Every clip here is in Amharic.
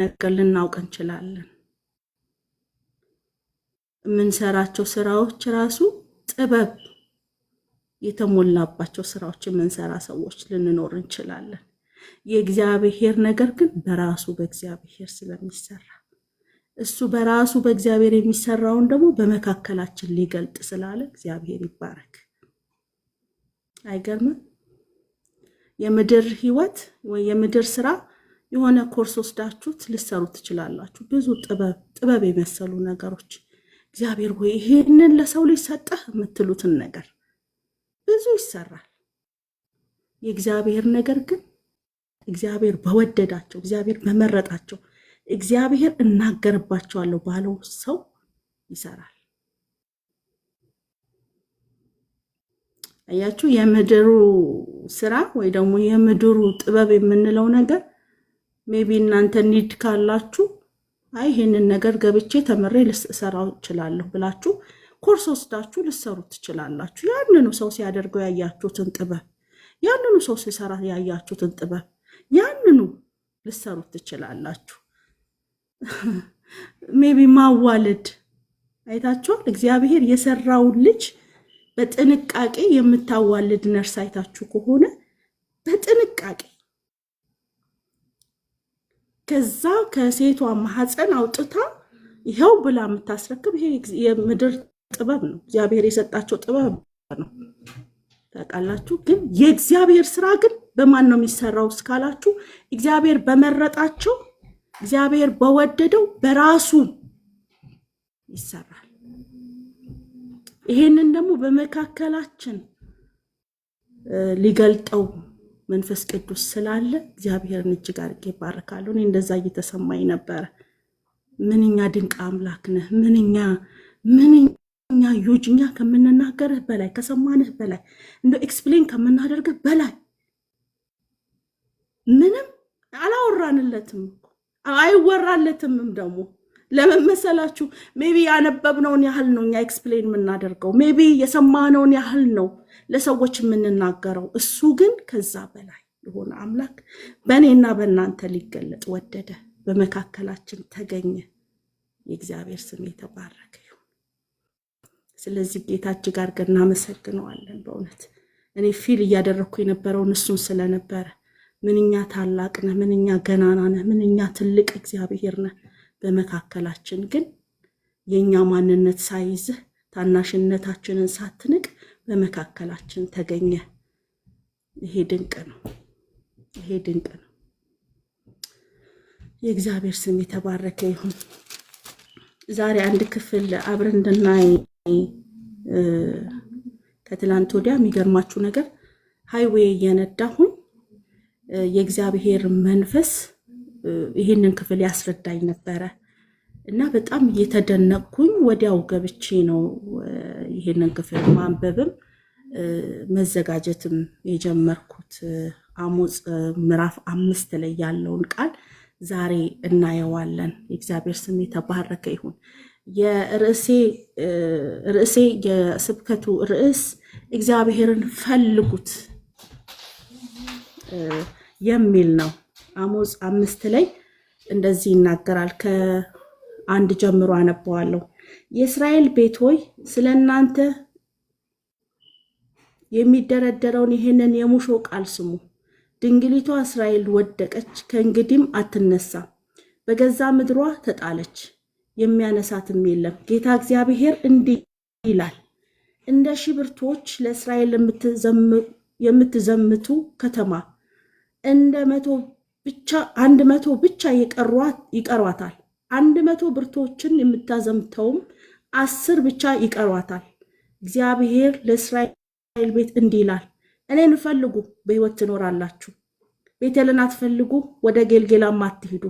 ነገር ልናውቅ እንችላለን። የምንሰራቸው ስራዎች ራሱ ጥበብ የተሞላባቸው ስራዎች የምንሰራ ሰዎች ልንኖር እንችላለን። የእግዚአብሔር ነገር ግን በራሱ በእግዚአብሔር ስለሚሰራ እሱ በራሱ በእግዚአብሔር የሚሰራውን ደግሞ በመካከላችን ሊገልጥ ስላለ እግዚአብሔር ይባረክ። አይገርምም? የምድር ህይወት ወይ የምድር ስራ የሆነ ኮርስ ወስዳችሁት ልትሰሩ ትችላላችሁ። ብዙ ጥበብ የመሰሉ ነገሮች እግዚአብሔር ወይ ይሄንን ለሰው ልጅ ሰጠህ የምትሉትን ነገር ብዙ ይሰራል። የእግዚአብሔር ነገር ግን እግዚአብሔር በወደዳቸው እግዚአብሔር በመረጣቸው እግዚአብሔር እናገርባቸዋለሁ ባለው ሰው ይሰራል። አያችሁ፣ የምድሩ ስራ ወይ ደግሞ የምድሩ ጥበብ የምንለው ነገር ሜቢ እናንተ ኒድ ካላችሁ አይ ይሄንን ነገር ገብቼ ተመሬ ልሰራው እችላለሁ ብላችሁ ኮርስ ወስዳችሁ ልሰሩ ትችላላችሁ። ያንኑ ሰው ሲያደርገው ያያችሁትን ጥበብ ያንኑ ሰው ሲሰራ ያያችሁትን ጥበብ ያንኑ ልሰሩ ትችላላችሁ። ሜቢ ማዋለድ አይታችኋል። እግዚአብሔር የሰራው ልጅ በጥንቃቄ የምታዋልድ ነርስ አይታችሁ ከሆነ በጥንቃቄ ከዛ ከሴቷ ማህፀን አውጥታ ይሄው ብላ የምታስረክብ ይሄ የምድር ጥበብ ነው። እግዚአብሔር የሰጣቸው ጥበብ ነው። ታውቃላችሁ። ግን የእግዚአብሔር ስራ ግን በማን ነው የሚሰራው እስካላችሁ እግዚአብሔር በመረጣቸው እግዚአብሔር በወደደው በራሱ ይሰራል። ይሄንን ደግሞ በመካከላችን ሊገልጠው መንፈስ ቅዱስ ስላለ እግዚአብሔርን እጅግ አድርጌ ባረካለሁ። እኔ እንደዛ እየተሰማኝ ነበር። ምንኛ ድንቅ አምላክ ነህ፣ ምንኛ ዩጅኛ ከምንናገርህ በላይ ከሰማንህ በላይ እንደ ኤክስፕሌን ከምናደርግህ በላይ ምንም አላወራንለትም፣ አይወራለትምም ደግሞ ለምን መሰላችሁ? ሜቢ ያነበብነውን ያህል ነው እኛ ኤክስፕሌን የምናደርገው፣ ሜቢ የሰማነውን ያህል ነው ለሰዎች የምንናገረው። እሱ ግን ከዛ በላይ የሆነ አምላክ በእኔና በእናንተ ሊገለጥ ወደደ፣ በመካከላችን ተገኘ። የእግዚአብሔር ስም የተባረከ ይሁን። ስለዚህ ጌታ እጅግ አድርገን እናመሰግነዋለን። በእውነት እኔ ፊል እያደረግኩ የነበረውን እሱን ስለነበረ ምንኛ ታላቅ ነህ፣ ምንኛ ገናና ነህ፣ ምንኛ ትልቅ እግዚአብሔር ነህ። በመካከላችን ግን የኛ ማንነት ሳይዝህ ታናሽነታችንን ሳትንቅ በመካከላችን ተገኘ። ይሄ ድንቅ ነው፣ ይሄ ድንቅ ነው። የእግዚአብሔር ስም የተባረከ ይሁን። ዛሬ አንድ ክፍል አብረን እንድናይ ከትላንት ወዲያ የሚገርማችሁ ነገር ሃይዌይ እየነዳሁኝ የእግዚአብሔር መንፈስ ይሄንን ክፍል ያስረዳኝ ነበረ እና በጣም እየተደነቅኩኝ ወዲያው ገብቼ ነው ይሄንን ክፍል ማንበብም መዘጋጀትም የጀመርኩት። አሞጽ ምዕራፍ 5 ላይ ያለውን ቃል ዛሬ እናየዋለን። የእግዚአብሔር ስም የተባረከ ይሁን። የርዕሴ የስብከቱ ርዕስ እግዚአብሔርን ፈልጉት የሚል ነው። አሞጽ 5 ላይ እንደዚህ ይናገራል። ከአንድ ጀምሮ አነበዋለሁ። የእስራኤል ቤት ሆይ ስለእናንተ የሚደረደረውን ይህንን የሙሾ ቃል ስሙ። ድንግሊቷ እስራኤል ወደቀች፣ ከእንግዲህም አትነሳም፣ በገዛ ምድሯ ተጣለች፣ የሚያነሳትም የለም። ጌታ እግዚአብሔር እንዲህ ይላል፣ እንደ ሺህ ብርቶች ለእስራኤል የምትዘምቱ ከተማ እንደ 100 ብቻ ይቀሯታል። 100 ብርቶችን የምታዘምተውም 10 ብቻ ይቀሯታል። እግዚአብሔር ለእስራኤል ቤት እንዲህ ይላል፣ እኔን ፈልጉ በሕይወት ትኖራላችሁ። ቤቴልን አትፈልጉ፣ ወደ ጌልጌላም አትሂዱ፣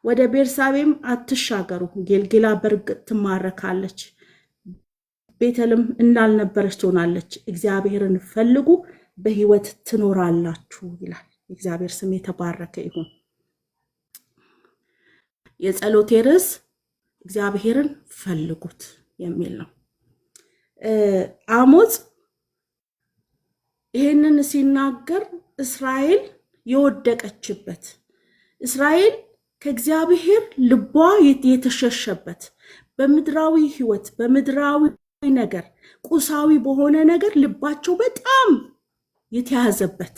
ወደ ቤርሳቤም አትሻገሩ። ጌልጌላ በእርግጥ ትማረካለች፣ ቤቴልም እንዳልነበረች ትሆናለች። እግዚአብሔርን ፈልጉ በሕይወት ትኖራላችሁ ይላል። እግዚአብሔር ስም የተባረከ ይሁን። የጸሎቴ ርዕስ እግዚአብሔርን ፈልጉት የሚል ነው። አሞጽ ይሄንን ሲናገር እስራኤል የወደቀችበት፣ እስራኤል ከእግዚአብሔር ልቧ የተሸሸበት በምድራዊ ህይወት በምድራዊ ነገር ቁሳዊ በሆነ ነገር ልባቸው በጣም የተያዘበት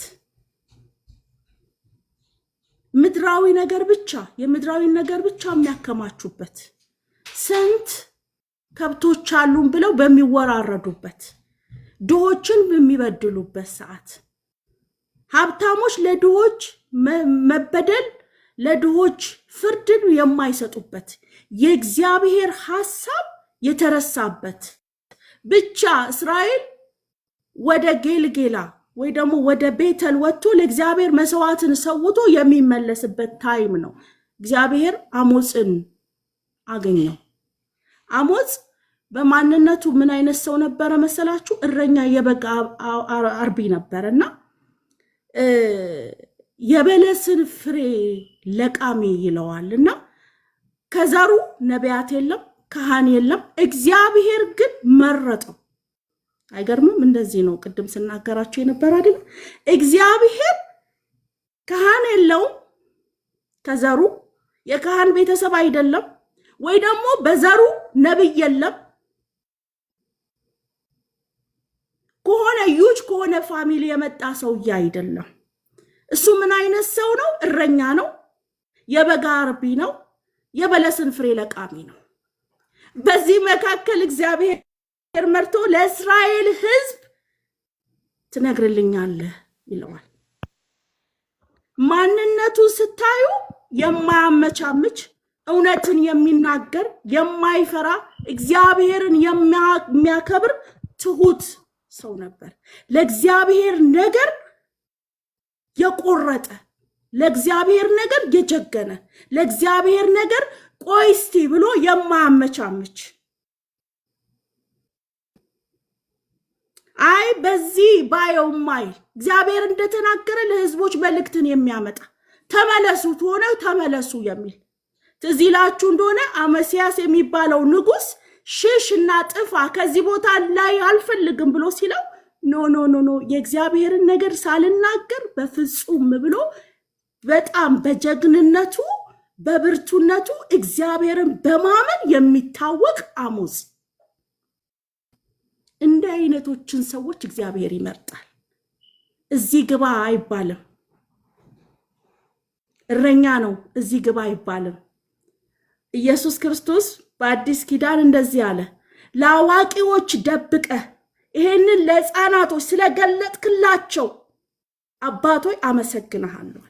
ምድራዊ ነገር ብቻ የምድራዊ ነገር ብቻ የሚያከማቹበት ስንት ከብቶች አሉን ብለው በሚወራረዱበት ድሆችን በሚበድሉበት ሰዓት ሀብታሞች ለድሆች መበደል ለድሆች ፍርድን የማይሰጡበት የእግዚአብሔር ሐሳብ የተረሳበት ብቻ እስራኤል ወደ ጌልጌላ ወይ ደግሞ ወደ ቤተል ወጥቶ ለእግዚአብሔር መስዋዕትን ሰውቶ የሚመለስበት ታይም ነው። እግዚአብሔር አሞጽን አገኘው። አሞጽ በማንነቱ ምን አይነት ሰው ነበረ መሰላችሁ? እረኛ የበግ አርቢ ነበርና የበለስን ፍሬ ለቃሚ ይለዋልና ከዘሩ ነቢያት የለም ካህን የለም። እግዚአብሔር ግን መረጠው። አይገርምም? እንደዚህ ነው ቅድም ስናገራችሁ የነበረ አይደል? እግዚአብሔር ካህን የለውም ከዘሩ የካህን ቤተሰብ አይደለም ወይ ደግሞ በዘሩ ነብይ የለም ከሆነ ዩጅ ከሆነ ፋሚሊ የመጣ ሰውዬ አይደለም። እሱ ምን አይነት ሰው ነው? እረኛ ነው፣ የበግ አርቢ ነው፣ የበለስን ፍሬ ለቃሚ ነው። በዚህ መካከል እግዚአብሔር መርቶ ለእስራኤል ሕዝብ ትነግርልኛለህ ይለዋል። ማንነቱ ስታዩ የማያመቻምች እውነትን የሚናገር የማይፈራ እግዚአብሔርን የሚያከብር ትሁት ሰው ነበር። ለእግዚአብሔር ነገር የቆረጠ ለእግዚአብሔር ነገር የጀገነ ለእግዚአብሔር ነገር ቆይስቲ ብሎ የማያመቻምች አይ በዚህ ባየውማይ እግዚአብሔር እንደተናገረ ለሕዝቦች መልእክትን የሚያመጣ ተመለሱ ሆነው ተመለሱ የሚል ትዝ ይላችሁ እንደሆነ አመሲያስ የሚባለው ንጉስ ሽሽና ጥፋ ከዚህ ቦታ ላይ አልፈልግም ብሎ ሲለው ኖ የእግዚአብሔርን ነገር ሳልናገር በፍጹም ብሎ በጣም በጀግንነቱ በብርቱነቱ እግዚአብሔርን በማመን የሚታወቅ አሞጽ። እንደ አይነቶችን ሰዎች እግዚአብሔር ይመርጣል። እዚህ ግባ አይባልም። እረኛ ነው፣ እዚህ ግባ አይባልም። ኢየሱስ ክርስቶስ በአዲስ ኪዳን እንደዚህ አለ፣ ለአዋቂዎች ደብቀ ይሄንን ለሕፃናቶች ስለገለጥክላቸው አባቶይ አመሰግናለሁ።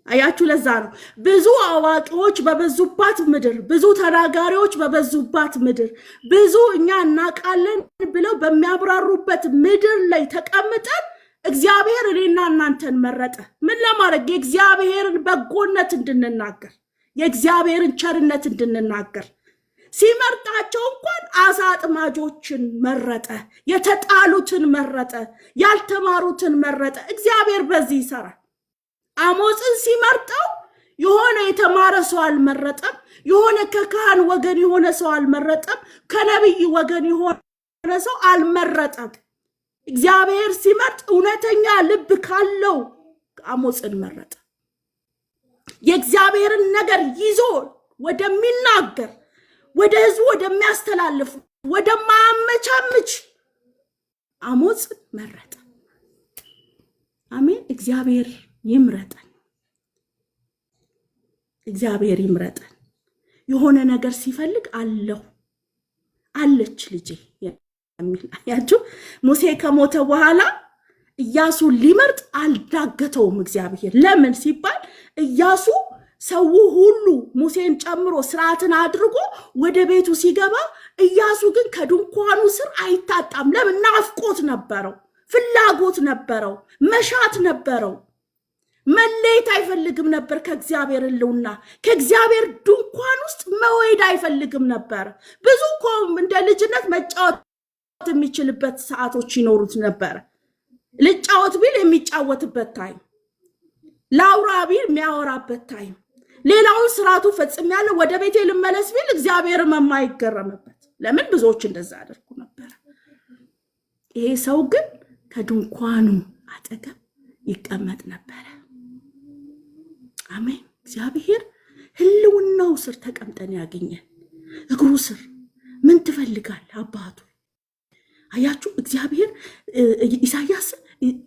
አያችሁ፣ ለዛ ነው ብዙ አዋቂዎች በበዙባት ምድር፣ ብዙ ተናጋሪዎች በበዙባት ምድር፣ ብዙ እኛ እናቃለን ብለው በሚያብራሩበት ምድር ላይ ተቀምጠን እግዚአብሔር እኔና እናንተን መረጠ። ምን ለማድረግ? የእግዚአብሔርን በጎነት እንድንናገር፣ የእግዚአብሔርን ቸርነት እንድንናገር። ሲመርጣቸው እንኳን አሳ አጥማጆችን መረጠ፣ የተጣሉትን መረጠ፣ ያልተማሩትን መረጠ። እግዚአብሔር በዚህ ይሰራል። አሞጽን ሲመርጠው የሆነ የተማረ ሰው አልመረጠም፣ የሆነ ከካህን ወገን የሆነ ሰው አልመረጠም፣ ከነብይ ወገን የሆነ ሰው አልመረጠም። እግዚአብሔር ሲመርጥ እውነተኛ ልብ ካለው አሞጽን መረጠ። የእግዚአብሔርን ነገር ይዞ ወደሚናገር ወደ ሕዝቡ ወደሚያስተላልፍ ወደማያመቻምች አሞጽን መረጠ። አሜን። እግዚአብሔር ይምረጠን። እግዚአብሔር ይምረጠን። የሆነ ነገር ሲፈልግ አለች ልጄ የሚል አያችሁ። ሙሴ ከሞተ በኋላ ኢያሱ ሊመርጥ አልዳገተውም እግዚአብሔር። ለምን ሲባል ኢያሱ ሰው ሁሉ ሙሴን ጨምሮ ስርዓትን አድርጎ ወደ ቤቱ ሲገባ ኢያሱ ግን ከድንኳኑ ስር አይታጣም። ለምን? ናፍቆት ነበረው፣ ፍላጎት ነበረው፣ መሻት ነበረው። መለየት አይፈልግም ነበር ከእግዚአብሔር ሕልውና። ከእግዚአብሔር ድንኳን ውስጥ መወይድ አይፈልግም ነበር። ብዙ እኮ እንደ ልጅነት መጫወት የሚችልበት ሰዓቶች ይኖሩት ነበር። ልጫወት ቢል የሚጫወትበት ታይም፣ ላውራ ቢል የሚያወራበት ታይም፣ ሌላውን ስርዓቱ ፈጽሜያለሁ ወደ ቤቴ ልመለስ ቢል እግዚአብሔር የማይገረምበት። ለምን? ብዙዎች እንደዛ አደርጉ ነበር። ይሄ ሰው ግን ከድንኳኑ አጠገብ ይቀመጥ ነበር። አሜን። እግዚአብሔር ህልውናው ስር ተቀምጠን ያገኘን እግሩ ስር ምን ትፈልጋለህ አባቱ? አያችሁ እግዚአብሔር ኢሳይያስ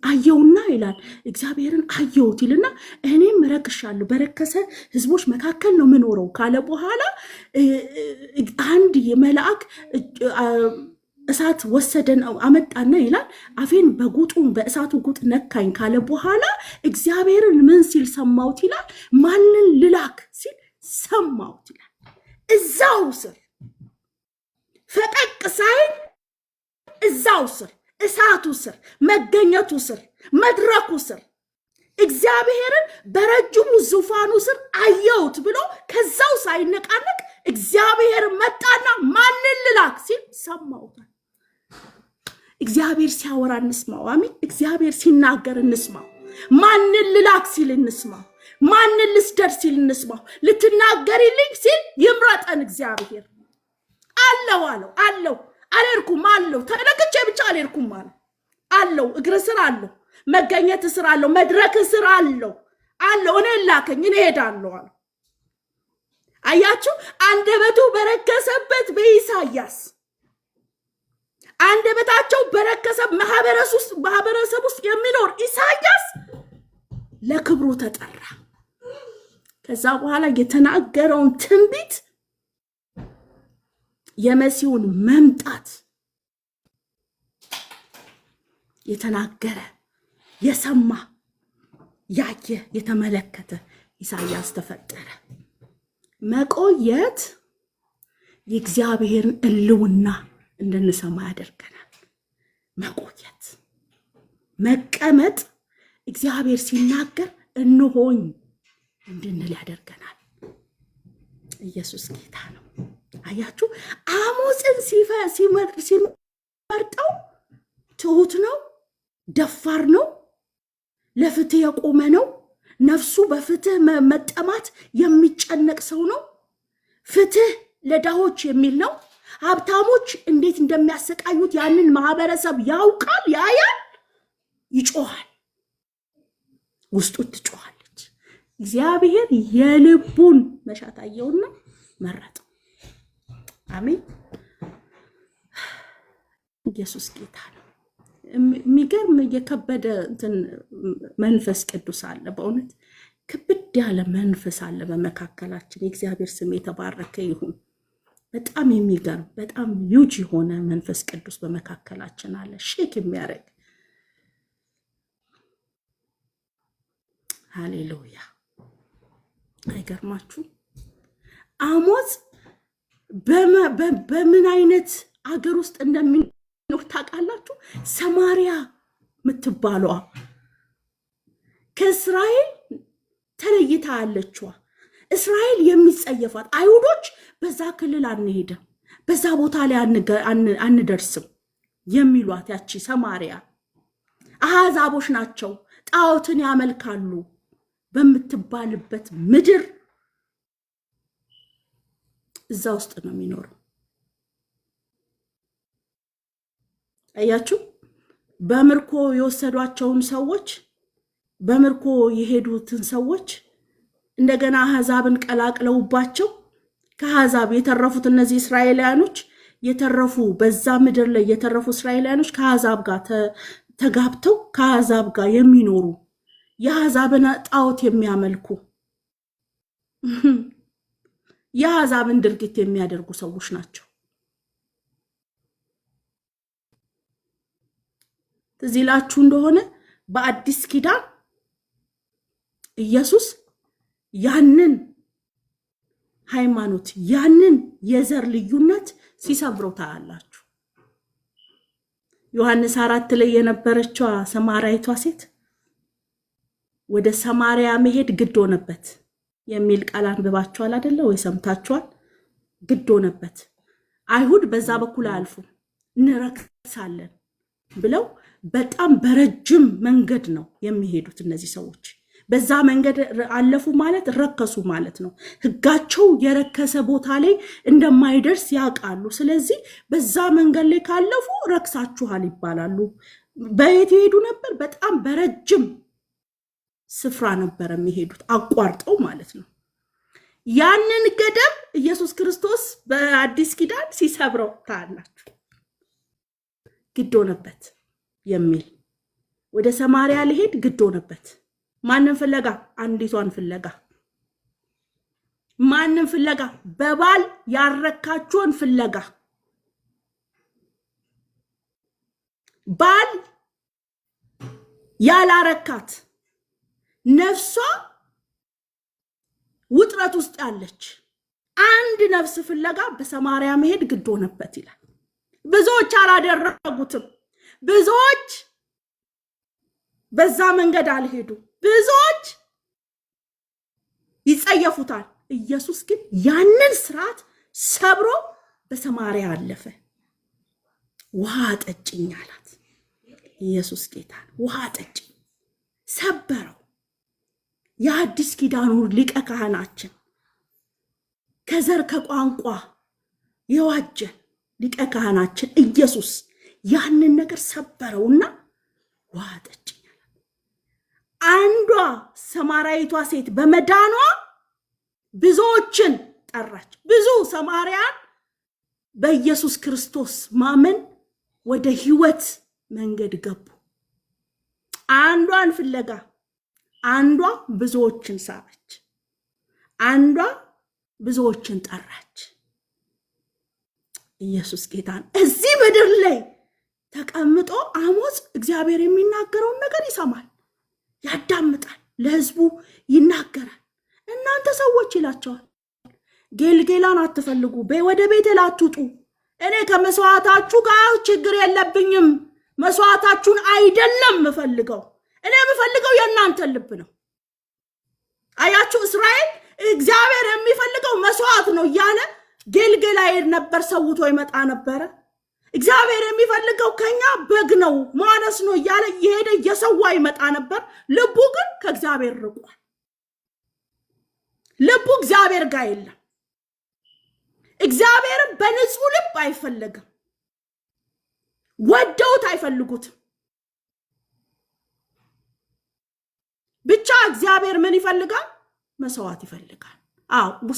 አየውና ይላል እግዚአብሔርን አየውት ይልና እኔም ረክሻለሁ በረከሰ ህዝቦች መካከል ነው ምኖረው ካለ በኋላ አንድ የመላእክ እሳት ወሰደን አመጣና ይላል አፌን በጉጡ በእሳቱ ጉጥ ነካኝ ካለ በኋላ እግዚአብሔርን ምን ሲል ሰማውት ይላል ማንን ልላክ ሲል ሰማውት ይላል። እዛው ስር ፈቀቅ ሳይል እዛው ስር እሳቱ ስር መገኘቱ ስር መድረኩ ስር እግዚአብሔርን በረጅሙ ዙፋኑ ስር አየውት ብሎ ከዛው ሳይነቃነቅ እግዚአብሔር መጣና ማንን ልላክ ሲል ሰማውት። እግዚአብሔር ሲያወራ እንስማው። አሜን። እግዚአብሔር ሲናገር እንስማው። ማንን ልላክ ሲል እንስማው። ማንን ልስደር ሲል እንስማው። ልትናገሪልኝ ሲል ይምረጠን እግዚአብሔር። አለው አልሄድኩም አለው ተለቅቼ ብቻ አልሄድኩም አለው እግር ስር አለው መገኘት ስር አለው መድረክ ስር አለው እኔ ላከኝ እኔ ሄዳለሁ አለ። አያችሁ አንደበቱ በረከሰበት በኢሳይያስ አንደበታቸው በረከሰ ማህበረሰብ ውስጥ የሚኖር ኢሳይያስ ለክብሩ ተጠራ። ከዛ በኋላ የተናገረውን ትንቢት የመሲሁን መምጣት የተናገረ የሰማ ያየ የተመለከተ ኢሳይያስ ተፈጠረ። መቆየት የእግዚአብሔርን ህልውና እንድንሰማ ያደርገናል። መቆየት መቀመጥ እግዚአብሔር ሲናገር እንሆኝ እንድንል ያደርገናል። ኢየሱስ ጌታ ነው። አያችሁ አሞጽን ሲመርጠው ትሁት ነው፣ ደፋር ነው፣ ለፍትህ የቆመ ነው፣ ነፍሱ በፍትህ መጠማት የሚጨነቅ ሰው ነው፣ ፍትህ ለድሆች የሚል ነው። ሀብታሞች እንዴት እንደሚያሰቃዩት ያንን ማህበረሰብ ያውቃል፣ ያያል፣ ይጮሃል፣ ውስጡ ትጮሃለች። እግዚአብሔር የልቡን መሻት አየውና መረጠው። አሜን። ኢየሱስ ጌታ ነው። የሚገርም የከበደ መንፈስ ቅዱስ አለ። በእውነት ክብድ ያለ መንፈስ አለ በመካከላችን። የእግዚአብሔር ስም የተባረከ ይሁን። በጣም የሚገርም በጣም ዩጅ የሆነ መንፈስ ቅዱስ በመካከላችን አለ። ሼክ የሚያደርግ ሃሌሉያ። አይገርማችሁ? አሞጽ በምን አይነት አገር ውስጥ እንደሚኖር ታውቃላችሁ? ሰማሪያ የምትባለዋ ከእስራኤል ተለይታ ያለችዋ እስራኤል የሚጸየፋት አይሁዶች በዛ ክልል አንሄድም፣ በዛ ቦታ ላይ አንደርስም የሚሏት ያቺ ሰማሪያ አሕዛቦች ናቸው፣ ጣዖትን ያመልካሉ በምትባልበት ምድር እዛ ውስጥ ነው የሚኖረው። አያችሁ በምርኮ የወሰዷቸውን ሰዎች በምርኮ የሄዱትን ሰዎች እንደገና አሕዛብን ቀላቅለውባቸው ከአሕዛብ የተረፉት እነዚህ እስራኤላውያኖች የተረፉ በዛ ምድር ላይ የተረፉ እስራኤላውያኖች ከአሕዛብ ጋር ተጋብተው ከአሕዛብ ጋር የሚኖሩ የአሕዛብን ጣዖት የሚያመልኩ የአሕዛብን ድርጊት የሚያደርጉ ሰዎች ናቸው። ትዝ ይላችሁ እንደሆነ በአዲስ ኪዳን ኢየሱስ ያንን ሃይማኖት ያንን የዘር ልዩነት ሲሰብረው ታያላችሁ። ዮሐንስ 4 ላይ የነበረችው ሰማርያዊቷ ሴት ወደ ሰማርያ መሄድ ግድ ሆነበት የሚል ቃል አንብባችኋል አይደለ ወይ? ሰምታችኋል? ግድ ሆነበት። አይሁድ በዛ በኩል አልፉ እንረክሳለን ብለው በጣም በረጅም መንገድ ነው የሚሄዱት እነዚህ ሰዎች። በዛ መንገድ አለፉ ማለት ረከሱ ማለት ነው። ህጋቸው የረከሰ ቦታ ላይ እንደማይደርስ ያውቃሉ። ስለዚህ በዛ መንገድ ላይ ካለፉ ረክሳችኋል ይባላሉ። በየት ይሄዱ ነበር? በጣም በረጅም ስፍራ ነበር የሚሄዱት፣ አቋርጠው ማለት ነው። ያንን ገደብ ኢየሱስ ክርስቶስ በአዲስ ኪዳን ሲሰብረው ታላችሁ ግድ ሆነበት የሚል ወደ ሰማርያ ሊሄድ ግድ ሆነበት። ማንን ፍለጋ? አንዲቷን ፍለጋ። ማንን ፍለጋ? በባል ያረካችውን ፍለጋ። ባል ያላረካት ነፍሷ ውጥረት ውስጥ ያለች አንድ ነፍስ ፍለጋ በሰማርያ መሄድ ግድ ሆነበት ይላል። ብዙዎች አላደረጉትም። ብዙዎች በዛ መንገድ አልሄዱ። ብዙዎች ይጸየፉታል። ኢየሱስ ግን ያንን ስርዓት ሰብሮ በሰማርያ አለፈ። ውሃ ጠጭኝ አላት። ኢየሱስ ጌታ ውሃ ጠጭኝ ሰበረው። የአዲስ ኪዳኑ ሊቀ ካህናችን ከዘር ከቋንቋ የዋጀን ሊቀ ካህናችን ኢየሱስ ያንን ነገር ሰበረውና ውሃ ጠጭኝ አላት። አንዷ ሰማርያዊቷ ሴት በመዳኗ ብዙዎችን ጠራች። ብዙ ሰማርያን በኢየሱስ ክርስቶስ ማመን ወደ ህይወት መንገድ ገቡ። አንዷን ፍለጋ አንዷ ብዙዎችን ሳበች። አንዷ ብዙዎችን ጠራች። ኢየሱስ ጌታን እዚህ ምድር ላይ ተቀምጦ አሞጽ እግዚአብሔር የሚናገረውን ነገር ይሰማል፣ ያዳምጣል፣ ለህዝቡ ይናገራል። እናንተ ሰዎች ይላቸዋል፣ ጌልጌላን አትፈልጉ፣ ወደ ቤቴ ላትውጡ። እኔ ከመስዋዕታችሁ ጋር ችግር የለብኝም። መስዋዕታችሁን አይደለም ምፈልገው፣ እኔ ምፈልገው የእናንተን ልብ ነው። አያችሁ፣ እስራኤል እግዚአብሔር የሚፈልገው መስዋዕት ነው እያለ ጌልጌላ ይሄድ ነበር፣ ሰውቶ ይመጣ ነበር። እግዚአብሔር የሚፈልገው ከኛ በግ ነው ማነስ ነው እያለ የሄደ የሰዋ ይመጣ ነበር። ልቡ ግን ከእግዚአብሔር ርቋል። ልቡ እግዚአብሔር ጋር የለም። እግዚአብሔርን በንጹህ ልብ አይፈልግም። ወደውት አይፈልጉትም። ብቻ እግዚአብሔር ምን ይፈልጋል? መስዋዕት ይፈልጋል።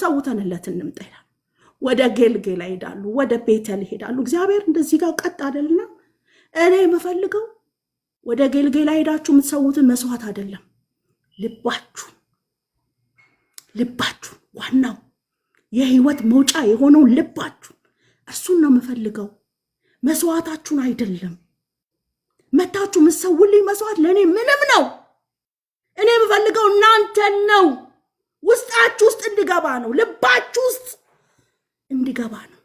ሰውተንለት እንምጣ ይላል። ወደ ጌልጌላ ይሄዳሉ፣ ወደ ቤተል ይሄዳሉ። እግዚአብሔር እንደዚህ ጋር ቀጥ አይደልና እኔ የምፈልገው ወደ ጌልጌላ ሄዳችሁ የምትሰውትን መስዋዕት አይደለም፣ ልባችሁ ዋናው የህይወት መውጫ የሆነው ልባችሁ እሱን ነው የምፈልገው፣ መስዋዕታችሁን አይደለም። መታችሁ የምትሰውልኝ መስዋዕት ለእኔ ምንም ነው። እኔ የምፈልገው እናንተን ነው። ውስጣችሁ ውስጥ እንዲገባ ነው፣ ልባችሁ ውስጥ እንዲገባ ነው።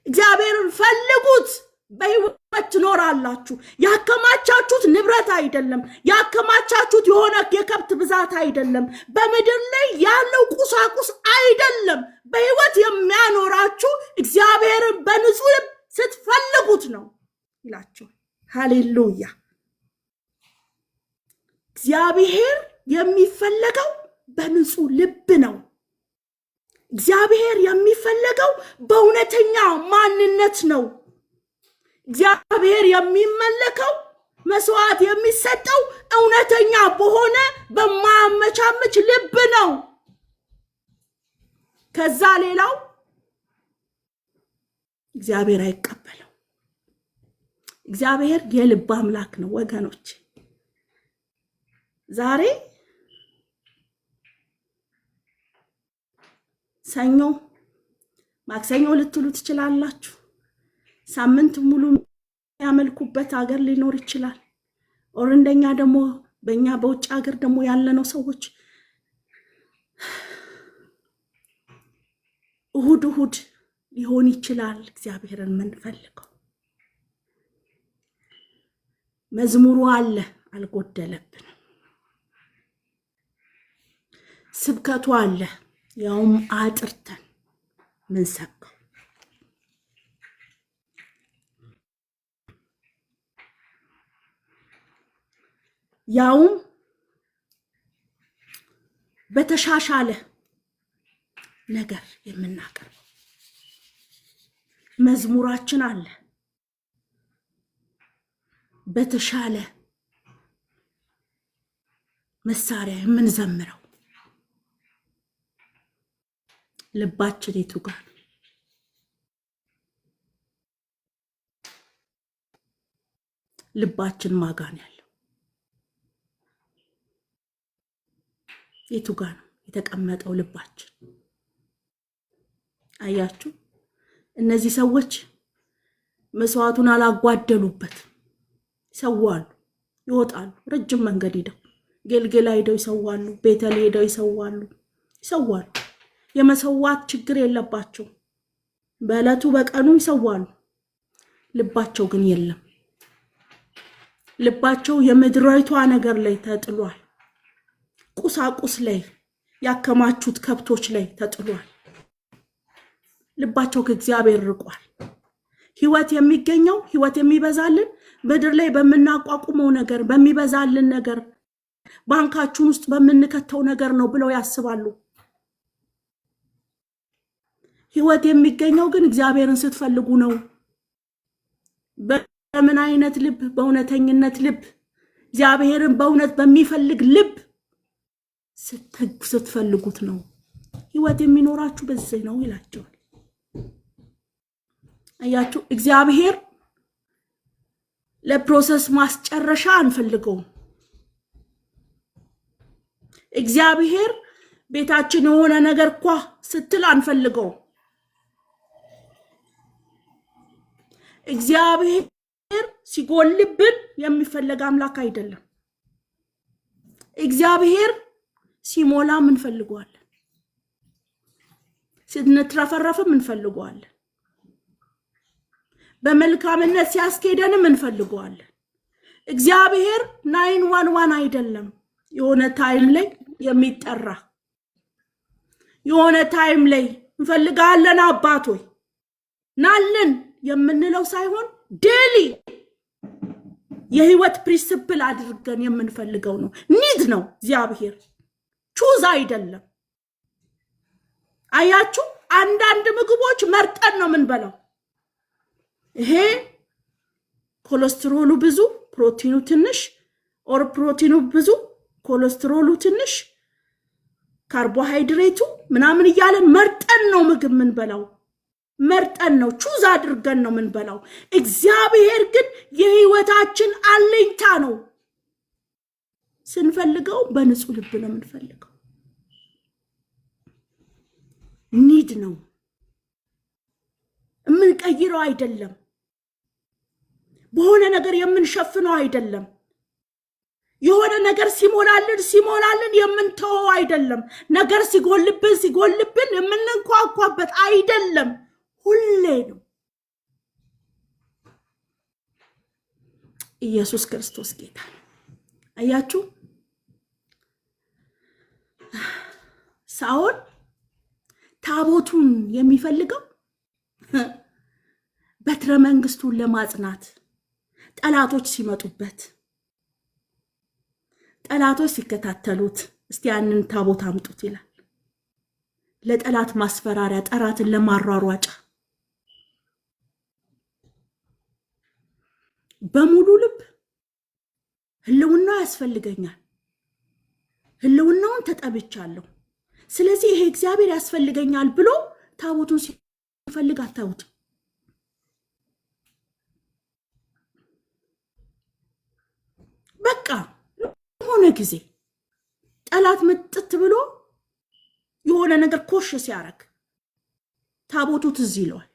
እግዚአብሔርን ፈልጉት፣ በህይወት ትኖራላችሁ። ያከማቻችሁት ንብረት አይደለም፣ ያከማቻችሁት የሆነ የከብት ብዛት አይደለም፣ በምድር ላይ ያለው ቁሳቁስ አይደለም። በህይወት የሚያኖራችሁ እግዚአብሔርን በንጹህ ልብ ስትፈልጉት ነው ይላችሁ። ሃሌሉያ። እግዚአብሔር የሚፈለገው በንጹህ ልብ ነው። እግዚአብሔር የሚፈለገው በእውነተኛ ማንነት ነው። እግዚአብሔር የሚመለከው መስዋዕት የሚሰጠው እውነተኛ በሆነ በማያመቻመች ልብ ነው። ከዛ ሌላው እግዚአብሔር አይቀበለው። እግዚአብሔር የልብ አምላክ ነው ወገኖች። ዛሬ ሰኞ ማክሰኞ ልትሉ ትችላላችሁ። ሳምንት ሙሉ ያመልኩበት ሀገር ሊኖር ይችላል። እንደኛ ደግሞ በእኛ በውጭ ሀገር ደግሞ ያለነው ሰዎች እሁድ ሊሆን ይችላል እግዚአብሔርን የምንፈልገው። መዝሙሩ አለ፣ አልጎደለብንም። ስብከቱ አለ፣ ያውም አጥርተን ምን ሰብከው። ያውም በተሻሻለ ነገር የምናቀርበው መዝሙራችን አለ፣ በተሻለ መሳሪያ የምንዘምረው ልባችን የቱ ጋር ነው? ልባችን ማጋን ያለው የቱ ጋር ነው የተቀመጠው ልባችን? አያችሁ፣ እነዚህ ሰዎች መስዋዕቱን አላጓደሉበት። ይሰዋሉ፣ ይወጣሉ፣ ረጅም መንገድ ሄደው ጌልጌላ ሄደው ይሰዋሉ፣ ቤተል ሄደው ይሰዋሉ። የመሰዋት ችግር የለባቸው። በዕለቱ በቀኑ ይሰዋሉ። ልባቸው ግን የለም። ልባቸው የምድራዊቷ ነገር ላይ ተጥሏል። ቁሳቁስ ላይ ያከማቹት ከብቶች ላይ ተጥሏል። ልባቸው ከእግዚአብሔር ርቋል። ህይወት የሚገኘው ህይወት የሚበዛልን ምድር ላይ በመናቋቁመው ነገር በሚበዛልን ነገር ባንካችን ውስጥ በመንከተው ነገር ነው ብለው ያስባሉ። ህይወት የሚገኘው ግን እግዚአብሔርን ስትፈልጉ ነው። በምን አይነት ልብ? በእውነተኝነት ልብ፣ እግዚአብሔርን በእውነት በሚፈልግ ልብ ስትፈልጉት ነው ህይወት የሚኖራችሁ። በዚህ ነው ይላቸዋል። አያችሁ፣ እግዚአብሔር ለፕሮሰስ ማስጨረሻ አንፈልገው። እግዚአብሔር ቤታችን የሆነ ነገር ስትል አንፈልገው። እግዚአብሔር ሲጎልብን የሚፈልግ አምላክ አይደለም። እግዚአብሔር ሲሞላ እንፈልገዋለን። ስንትረፈረፍም እንፈልገዋለን። በመልካምነት ሲያስኬደንም እንፈልገዋለን። እግዚአብሔር 911 አይደለም። የሆነ ታይም ላይ የሚጠራ የሆነ ታይም ላይ እንፈልጋለን አባቶይ ናልን የምንለው ሳይሆን ዴሊ የህይወት ፕሪንሲፕል አድርገን የምንፈልገው ነው። ኒድ ነው እግዚአብሔር፣ ቹዝ አይደለም። አያችሁ፣ አንዳንድ ምግቦች መርጠን ነው የምንበላው። ይሄ ኮሌስትሮሉ ብዙ ፕሮቲኑ ትንሽ፣ ኦር ፕሮቲኑ ብዙ ኮሌስትሮሉ ትንሽ፣ ካርቦሃይድሬቱ ምናምን እያለን መርጠን ነው ምግብ የምንበላው። መርጠን ነው ቹዝ አድርገን ነው የምንበላው። እግዚአብሔር ግን የህይወታችን አለኝታ ነው። ስንፈልገው በንጹህ ልብ ነው የምንፈልገው። ኒድ ነው የምንቀይረው አይደለም። በሆነ ነገር የምንሸፍነው አይደለም። የሆነ ነገር ሲሞላልን የምንተወው አይደለም። ነገር ሲጎልብን የምንንኳኳበት አይደለም። ሁሌ ነው። ኢየሱስ ክርስቶስ ጌታ። አያችሁ፣ ሳኦል ታቦቱን የሚፈልገው በትረ መንግስቱን ለማጽናት ጠላቶች ሲመጡበት፣ ጠላቶች ሲከታተሉት እስቲ ያንን ታቦት አምጡት ይላል። ለጠላት ማስፈራሪያ፣ ጠራትን ለማሯሯጫ በሙሉ ልብ ህልውና ያስፈልገኛል፣ ህልውናውን ተጠብቻለሁ፣ ስለዚህ ይሄ እግዚአብሔር ያስፈልገኛል ብሎ ታቦቱን ሲፈልግ አታዩት። በቃ የሆነ ጊዜ ጠላት መጥት ብሎ የሆነ ነገር ኮሽ ሲያረግ ታቦቱ ትዝ ይለዋል።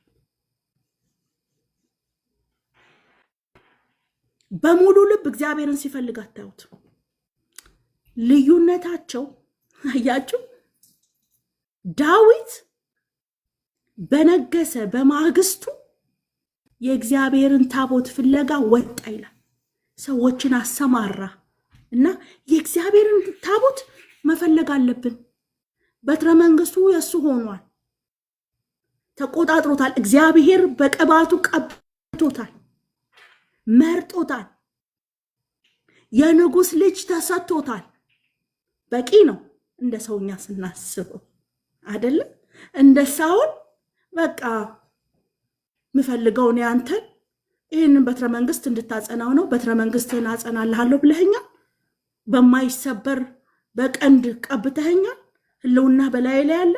በሙሉ ልብ እግዚአብሔርን ሲፈልግ አታዩት። ልዩነታቸው አያችሁ፣ ዳዊት በነገሰ በማግስቱ የእግዚአብሔርን ታቦት ፍለጋ ወጣ ይላል። ሰዎችን አሰማራ እና የእግዚአብሔርን ታቦት መፈለግ አለብን። በትረ መንግስቱ የሱ ሆኗል፣ ተቆጣጥሮታል። እግዚአብሔር በቅባቱ ቀብቶታል፣ መርጦታል። የንጉስ ልጅ ተሰጥቶታል። በቂ ነው እንደ ሰውኛ ስናስበው አይደለም። እንደ ሳኦል በቃ ምፈልገው ነው አንተን ይሄንን በትረ መንግስት እንድታጸናው ነው። በትረ መንግስትን አጸናልሃለሁ ብለኸኛል። በማይሰበር በቀንድ ቀብተኸኛል። ህልውና በላይ ላይ ያለ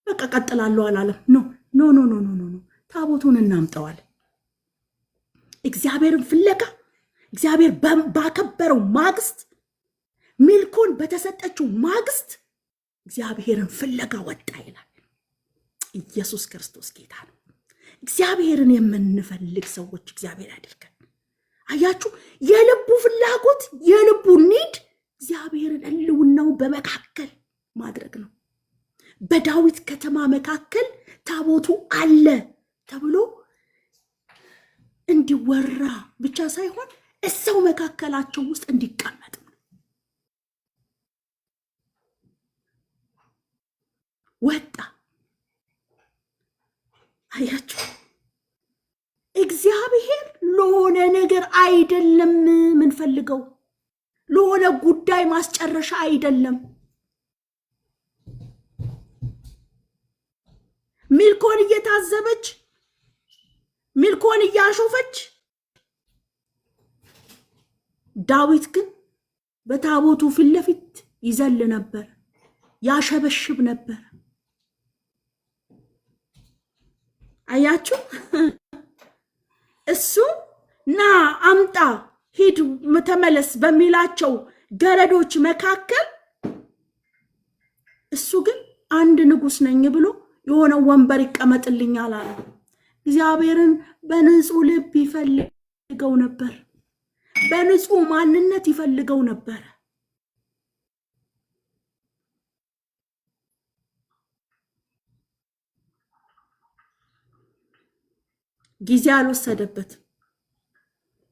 በቃ ቀጥላለሁ አላለም። ኖ ኖ ኖ ኖ ኖ ኖ ታቦቱን እናምጣዋል። እግዚአብሔርን ፍለጋ እግዚአብሔር ባከበረው ማግስት ሚልኮን በተሰጠችው ማግስት እግዚአብሔርን ፍለጋ ወጣ ይላል። ኢየሱስ ክርስቶስ ጌታ ነው። እግዚአብሔርን የምንፈልግ ሰዎች እግዚአብሔር ያድርገን። አያችሁ፣ የልቡ ፍላጎት የልቡ ኒድ እግዚአብሔርን ሕልውናው በመካከል ማድረግ ነው። በዳዊት ከተማ መካከል ታቦቱ አለ ተብሎ እንዲወራ ብቻ ሳይሆን እሰው መካከላቸው ውስጥ እንዲቀመጥ ነው። ወጣ። አያችሁ፣ እግዚአብሔር ለሆነ ነገር አይደለም ምንፈልገው፣ ለሆነ ጉዳይ ማስጨረሻ አይደለም። ሚልኮን እየታዘበች ሚልኮን እያሾፈች ዳዊት ግን በታቦቱ ፊት ለፊት ይዘል ነበር፣ ያሸበሽብ ነበር። አያችሁ፣ እሱ ና አምጣ ሂድ ተመለስ በሚላቸው ገረዶች መካከል እሱ ግን አንድ ንጉስ ነኝ ብሎ የሆነ ወንበር ይቀመጥልኛል አለ። እግዚአብሔርን በንጹህ ልብ ይፈልገው ነበር፣ በንጹህ ማንነት ይፈልገው ነበር። ጊዜ አልወሰደበት።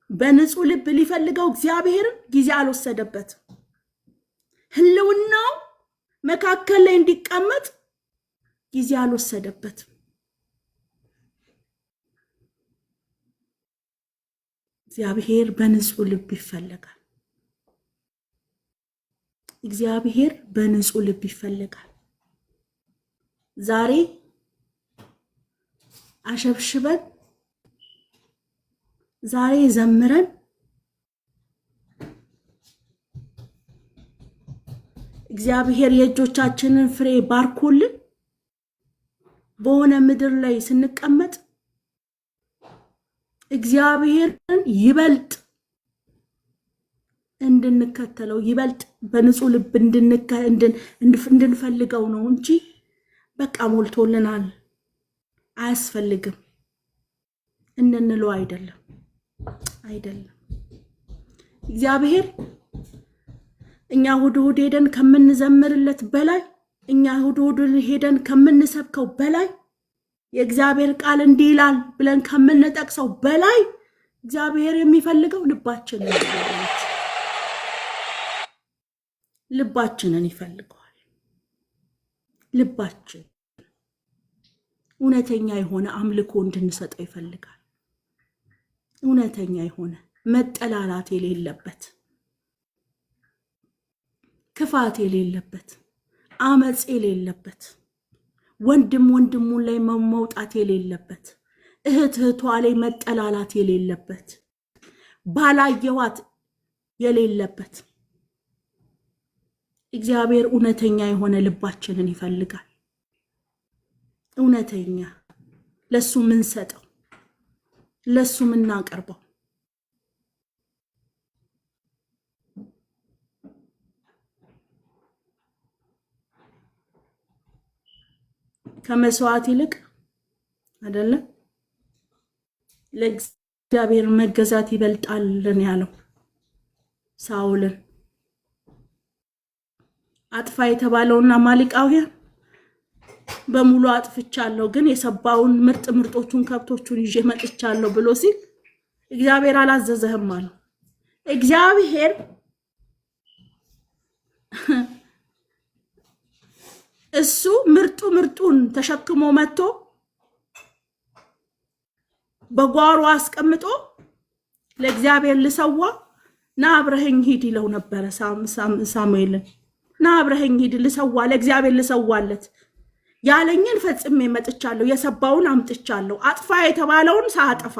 በንጹህ ልብ ሊፈልገው እግዚአብሔርን ጊዜ አልወሰደበት። ሕልውናው መካከል ላይ እንዲቀመጥ ጊዜ አልወሰደበት። እግዚአብሔር በንጹህ ልብ ይፈልጋል። እግዚአብሔር በንጹህ ልብ ይፈልጋል። ዛሬ አሸብሽበን ዛሬ ዘምረን እግዚአብሔር የእጆቻችንን ፍሬ ባርኮልን በሆነ ምድር ላይ ስንቀመጥ እግዚአብሔርን ይበልጥ እንድንከተለው ይበልጥ በንጹህ ልብ እንድንፈልገው ነው እንጂ በቃ ሞልቶልናል አያስፈልግም እንንለው አይደለም። እግዚአብሔር እኛ እሑድ እሑድ ሄደን ከምንዘምርለት በላይ እኛ እሑድ እሑድ ሄደን ከምንሰብከው በላይ የእግዚአብሔር ቃል እንዲህ ይላል ብለን ከምንጠቅሰው በላይ እግዚአብሔር የሚፈልገው ልባችንን ይፈልገዋል። ልባችን እውነተኛ የሆነ አምልኮ እንድንሰጠው ይፈልጋል። እውነተኛ የሆነ መጠላላት የሌለበት፣ ክፋት የሌለበት፣ አመጽ የሌለበት፣ ወንድም ወንድሙን ላይ መውጣት የሌለበት፣ እህት እህቷ ላይ መጠላላት የሌለበት፣ ባላየዋት የሌለበት እግዚአብሔር እውነተኛ የሆነ ልባችንን ይፈልጋል። እውነተኛ ለሱ ምን ሰጠው ለሱ ምን እናቀርበው። ከመስዋዕት ይልቅ አይደለም ለእግዚአብሔር መገዛት ይበልጣልን ያለው ሳውልን አጥፋ የተባለውና አማሌቃውያን በሙሉ አጥፍቻለሁ ግን የሰባውን ምርጦቹን ከብቶቹን ይዤ መጥቻለሁ ብሎ ሲል እግዚአብሔር አላዘዘህም አለው። እግዚአብሔር እሱ ምርጡን ተሸክሞ መጥቶ በጓሮ አስቀምጦ ለእግዚአብሔር ልሰዋ ና አብረኸኝ ሂድ ይለው ነበር ሳሙኤልን። ና አብረኸኝ ሂድ ልሰዋ፣ ለእግዚአብሔር ልሰዋለት፣ ያለኝን ፈጽሜ መጥቻለሁ፣ የሰባውን አምጥቻለሁ። አጥፋ የተባለውን ሳጠፋ፣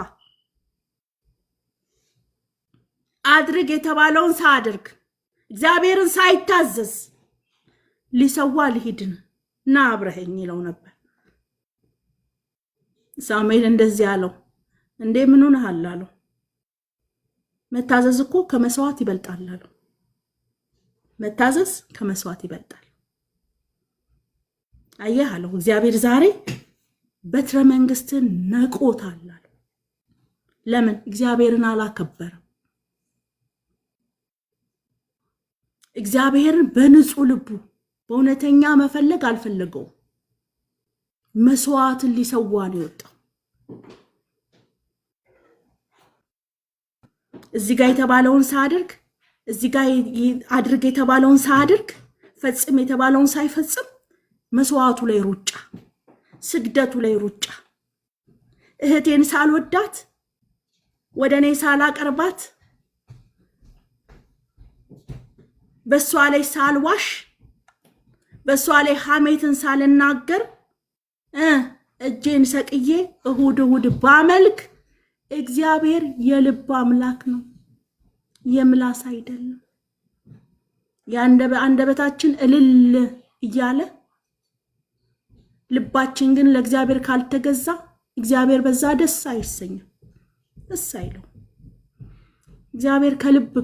አድርግ የተባለውን ሳድርግ፣ እግዚአብሔርን ሳይታዘዝ ሊሰዋ ልሂድን ና አብረኸኝ ይለው ነበር። ሳሙኤል እንደዚህ አለው፣ እንዴ ምን ሆነሃል አለው። መታዘዝ እኮ ከመስዋዕት ይበልጣል አለው። መታዘዝ ከመስዋዕት ይበልጣል። አየህ አለው፣ እግዚአብሔር ዛሬ በትረ መንግስትን ነቆታል አለው። ለምን? እግዚአብሔርን አላከበረም። እግዚአብሔርን በንጹህ ልቡ በእውነተኛ መፈለግ አልፈለገውም። መስዋዕትን ሊሰዋ ነው የወጣው። እዚህ ጋር የተባለውን ሳያደርግ፣ እዚህ ጋር አድርግ የተባለውን ሳያደርግ፣ ፈጽም የተባለውን ሳይፈጽም መስዋዕቱ ላይ ሩጫ፣ ስግደቱ ላይ ሩጫ። እህቴን ሳልወዳት ወደኔ ሳላቀርባት በሷ ላይ ሳልዋሽ በሷ ላይ ሐሜትን ሳልናገር እጄን ሰቅዬ እሁድ ባመልክ እግዚአብሔር የልብ አምላክ ነው፣ የምላስ አይደለም። አንደበታችን እልል እያለ ልባችን ግን ለእግዚአብሔር ካልተገዛ እግዚአብሔር በዛ ደስ አይሰኝም፣ ደስ አይለው። እግዚአብሔር ከልብ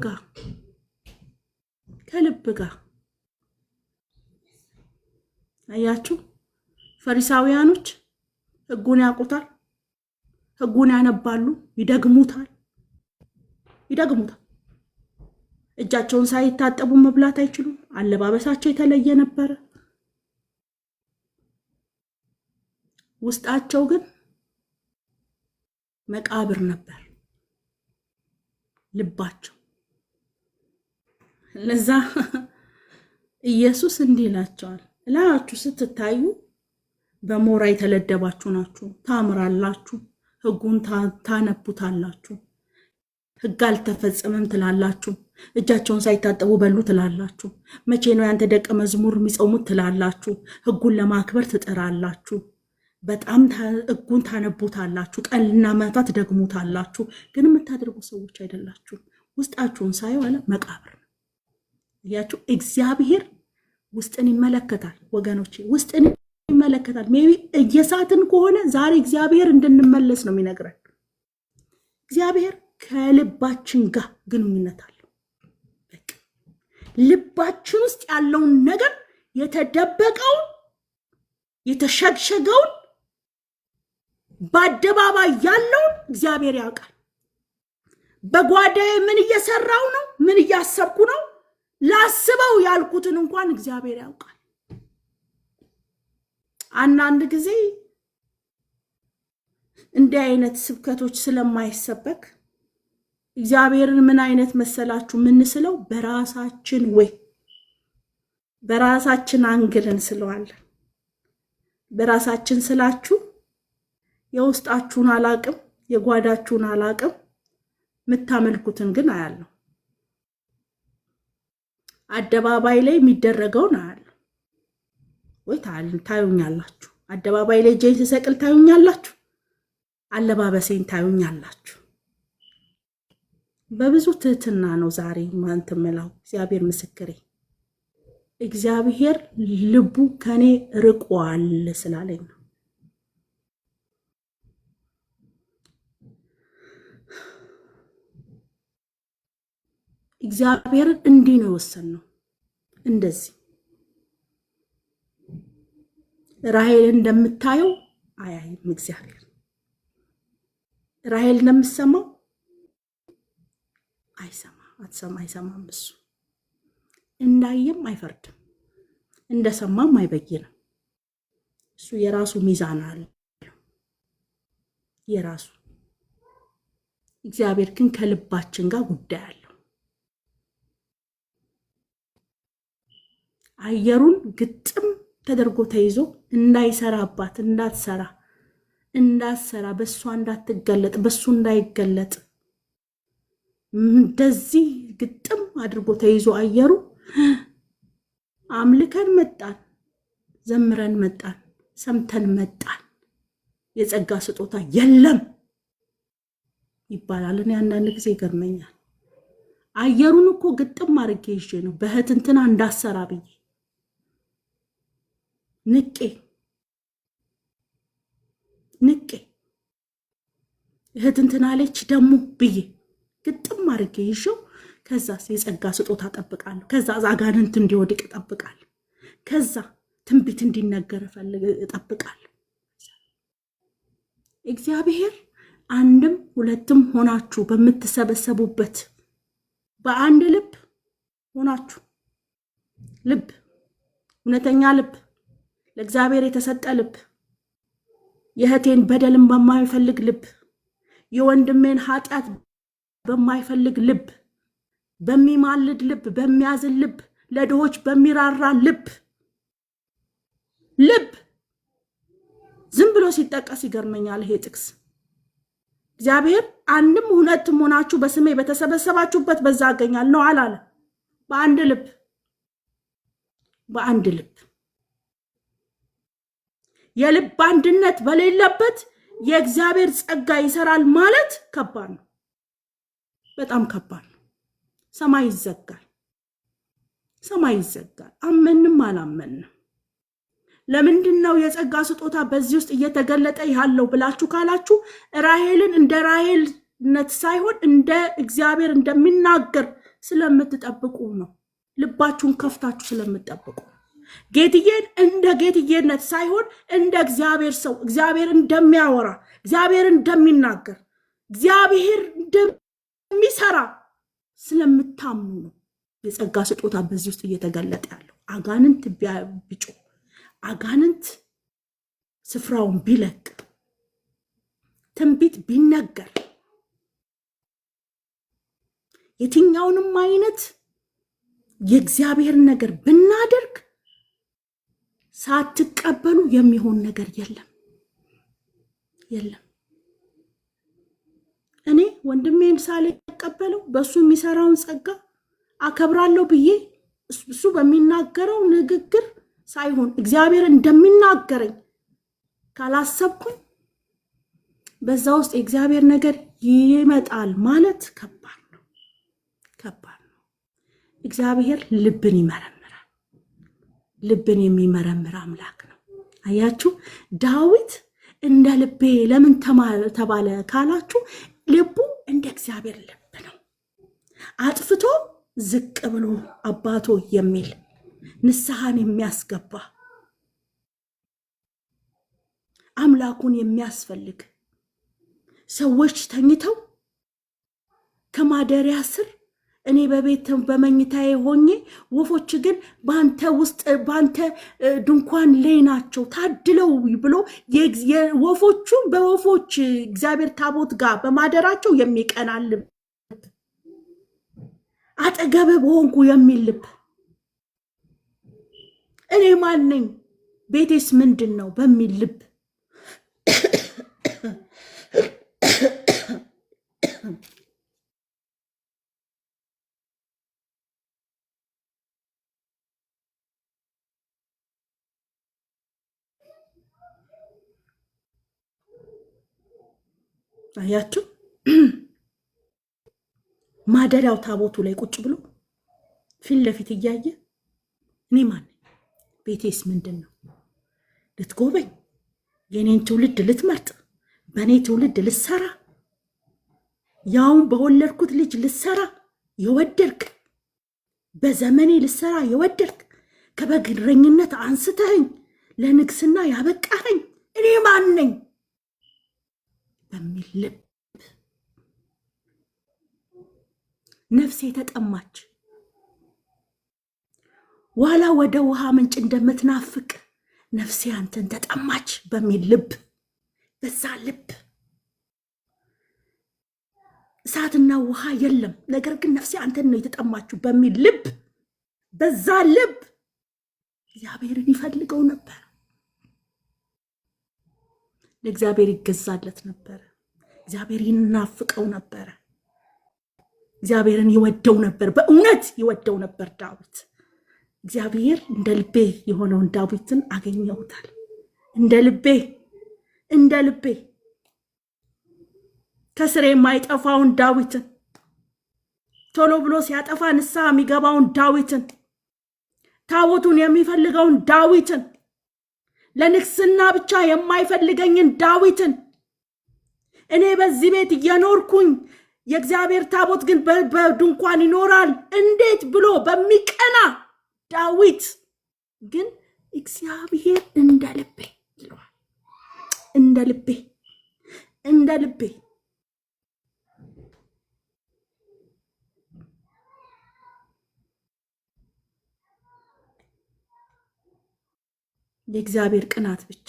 ጋር አያችሁ። ፈሪሳውያኖች ሕጉን ያውቁታል፣ ሕጉን ያነባሉ፣ ይደግሙታል። እጃቸውን ሳይታጠቡ መብላት አይችሉም። አለባበሳቸው የተለየ ነበር። ውስጣቸው ግን መቃብር ነበር ልባቸው። ለዛ ኢየሱስ እንዲህ ይላቸዋል፣ እላችሁ ስትታዩ በሞራ የተለደባችሁ ናችሁ፣ ታምራላችሁ፣ ሕጉን ታነቡታላችሁ፣ ሕግ አልተፈጸመም ትላላችሁ፣ እጃቸውን ሳይታጠቡ በሉ ትላላችሁ፣ መቼ ነው ያንተ ደቀ መዝሙር የሚጾሙት ትላላችሁ፣ ሕጉን ለማክበር ትጥራላችሁ፣ በጣም ሕጉን ታነቡታላችሁ፣ ቀንና ማታ ትደግሙታላችሁ፣ ግን የምታደርጉ ሰዎች አይደላችሁ። ውስጣችሁን ሳየው አለ መቃብር ነው። ያችሁ እግዚአብሔር ውስጥን ይመለከታል ወገኖቼ፣ ውስጥን ይመለከታል። ሜቢ እየሳትን ከሆነ ዛሬ እግዚአብሔር እንድንመለስ ነው የሚነግረን። እግዚአብሔር ከልባችን ጋር ግንኙነት አለው። ልባችን ውስጥ ያለውን ነገር የተደበቀውን የተሸገሸገውን በአደባባይ ያለውን እግዚአብሔር ያውቃል። በጓዳዬ ምን እየሰራው ነው፣ ምን እያሰብኩ ነው፣ ላስበው ያልኩትን እንኳን እግዚአብሔር ያውቃል። አንዳንድ ጊዜ እንዲህ አይነት ስብከቶች ስለማይሰበክ እግዚአብሔርን ምን አይነት መሰላችሁ ምንስለው? በራሳችን አንግልን ስለዋለን። በራሳችን ስላችሁ የውስጣችሁን አላቅም፣ የጓዳችሁን አላቅም፣ የምታመልኩትን ግን አያለሁ። አደባባይ ላይ የሚደረገውን አያለሁ ወይ ታዩኛላችሁ። አደባባይ ላይ እጄን ስሰቅል ታዩኛላችሁ። አለባበሴን ታዩኛላችሁ። በብዙ ትህትና ነው ዛሬ ማንተ መላው። እግዚአብሔር ምስክሬ፣ እግዚአብሔር ልቡ ከኔ ርቋል ስላለኝ ነው። እግዚአብሔር እንዲህ ነው የወሰነው። እንደዚህ ራሔል እንደምታየው አያይም እግዚአብሔር። ራሔል እንደምትሰማው አይሰማም። እሱ እንዳየም አይፈርድም፣ እንደሰማም አይበይንም። እሱ የራሱ ሚዛን አለ የራሱ። እግዚአብሔር ግን ከልባችን ጋር ጉዳይ አለው። አየሩን ግጥም ተደርጎ ተይዞ እንዳይሰራባት እንዳትሰራ በእሷ እንዳትገለጥ በእሱ እንዳይገለጥ እንደዚህ ግጥም አድርጎ ተይዞ አየሩ አምልከን መጣን፣ ዘምረን መጣን፣ ሰምተን መጣን፣ የጸጋ ስጦታ የለም ይባላል። እኔ አንዳንድ ጊዜ ይገርመኛል። አየሩን እኮ ግጥም አድርጌ ይዤ ነው በህትንትና እንዳሰራ ብዬ ንቄ እህት እንትን አለች ደሞ ብዬ ግጥም አድርጌ ይዤው ከዛ የጸጋ ስጦታ እጠብቃለሁ። ከዛ አጋንንት እንዲወድቅ እጠብቃለሁ። ከዛ ትንቢት እንዲነገር እጠብቃለሁ። እግዚአብሔር አንድም ሁለትም ሆናችሁ በምትሰበሰቡበት በአንድ ልብ ሆናችሁ ልብ እውነተኛ ልብ ለእግዚአብሔር የተሰጠ ልብ የእህቴን በደልን በማይፈልግ ልብ የወንድሜን ኃጢአት በማይፈልግ ልብ በሚማልድ ልብ በሚያዝን ልብ ለድሆች በሚራራ ልብ ዝም ብሎ ሲጠቀስ ይገርመኛል ይሄ ጥቅስ። እግዚአብሔር አንድም ሁለትም ሆናችሁ በስሜ በተሰበሰባችሁበት በዛ አገኛል ነው አላለ። በአንድ ልብ የልብ አንድነት በሌለበት የእግዚአብሔር ጸጋ ይሰራል ማለት ከባድ ነው። በጣም ከባድ ነው። ሰማይ ይዘጋል። አመንም አላመንም። ለምንድነው የጸጋ ስጦታ በዚህ ውስጥ እየተገለጠ ያለው ብላችሁ ካላችሁ ራሔልን እንደ ራሔልነት ሳይሆን እንደ እግዚአብሔር እንደሚናገር ስለምትጠብቁ ነው። ልባችሁን ከፍታችሁ ስለምትጠብቁ ጌትዬን እንደ ጌትዬነት ሳይሆን እንደ እግዚአብሔር ሰው እግዚአብሔር እንደሚያወራ እግዚአብሔር እንደሚናገር እግዚአብሔር እንደሚሰራ ስለምታምኑ ነው የጸጋ ስጦታ በዚህ ውስጥ እየተገለጠ ያለው። አጋንንት ቢጮ አጋንንት ስፍራውን ቢለቅ ትንቢት ቢነገር የትኛውንም አይነት የእግዚአብሔር ነገር ብናደርግ ሳትቀበሉ የሚሆን ነገር የለም። እኔ ወንድሜን ሳልቀበለው በሱ የሚሰራውን ጸጋ አከብራለሁ ብዬ እሱ በሚናገረው ንግግር ሳይሆን እግዚአብሔር እንደሚናገረኝ ካላሰብኩኝ በዛ ውስጥ የእግዚአብሔር ነገር ይመጣል ማለት ከባድ ነው። እግዚአብሔር ልብን ይመረምራል። ልብን የሚመረምር አምላክ ነው። አያችሁ፣ ዳዊት እንደ ልቤ ለምን ተባለ ካላችሁ ልቡ እንደ እግዚአብሔር ልብ ነው። አጥፍቶ ዝቅ ብሎ አባቶ የሚል ንስሐን የሚያስገባ አምላኩን የሚያስፈልግ ሰዎች ተኝተው ከማደሪያ ስር እኔ በቤት በመኝታዬ ሆኜ ወፎች ግን ባንተ ውስጥ ባንተ ድንኳን ላይ ናቸው ታድለው ብሎ ወፎቹ በወፎች እግዚአብሔር ታቦት ጋር በማደራቸው የሚቀናል ልብ፣ አጠገብ በሆንኩ የሚል ልብ፣ እኔ ማን ነኝ ቤቴስ ምንድን ነው በሚል ልብ አያችሁ፣ ማደሪያው ታቦቱ ላይ ቁጭ ብሎ ፊት ለፊት እያየ እኔ ማን ቤቴስ ምንድን ነው ልትጎበኝ የኔን ትውልድ ልትመርጥ በእኔ ትውልድ ልትሰራ ያውን በወለድኩት ልጅ ልትሰራ የወደድክ በዘመኔ ልትሰራ የወደድክ ከበግ እረኝነት አንስተኸኝ ለንግስና ያበቃኸኝ እኔ ማን ነኝ በሚል ልብ ነፍሴ ተጠማች ዋላ ወደ ውሃ ምንጭ እንደምትናፍቅ ነፍሴ አንተን ተጠማች በሚል ልብ በዛ ልብ እሳትና ውሃ የለም፣ ነገር ግን ነፍሴ አንተን ነው የተጠማችሁ በሚል ልብ በዛ ልብ እግዚአብሔርን ይፈልገው ነበር። ለእግዚአብሔር ይገዛለት ነበር። እግዚአብሔር ይናፍቀው ነበር። እግዚአብሔርን ይወደው ነበር። በእውነት ይወደው ነበር ዳዊት። እግዚአብሔር እንደ ልቤ የሆነውን ዳዊትን አገኘውታል። እንደ ልቤ ከስሬ የማይጠፋውን ዳዊትን፣ ቶሎ ብሎ ሲያጠፋ ንስሐ የሚገባውን ዳዊትን፣ ታቦቱን የሚፈልገውን ዳዊትን ለንግስና ብቻ የማይፈልገኝን ዳዊትን እኔ በዚህ ቤት እየኖርኩኝ የእግዚአብሔር ታቦት ግን በድንኳን ይኖራል እንዴት ብሎ በሚቀና ዳዊት ግን እግዚአብሔር እንደ ልቤ ይለዋል። እንደ ልቤ የእግዚአብሔር ቅናት ብቻ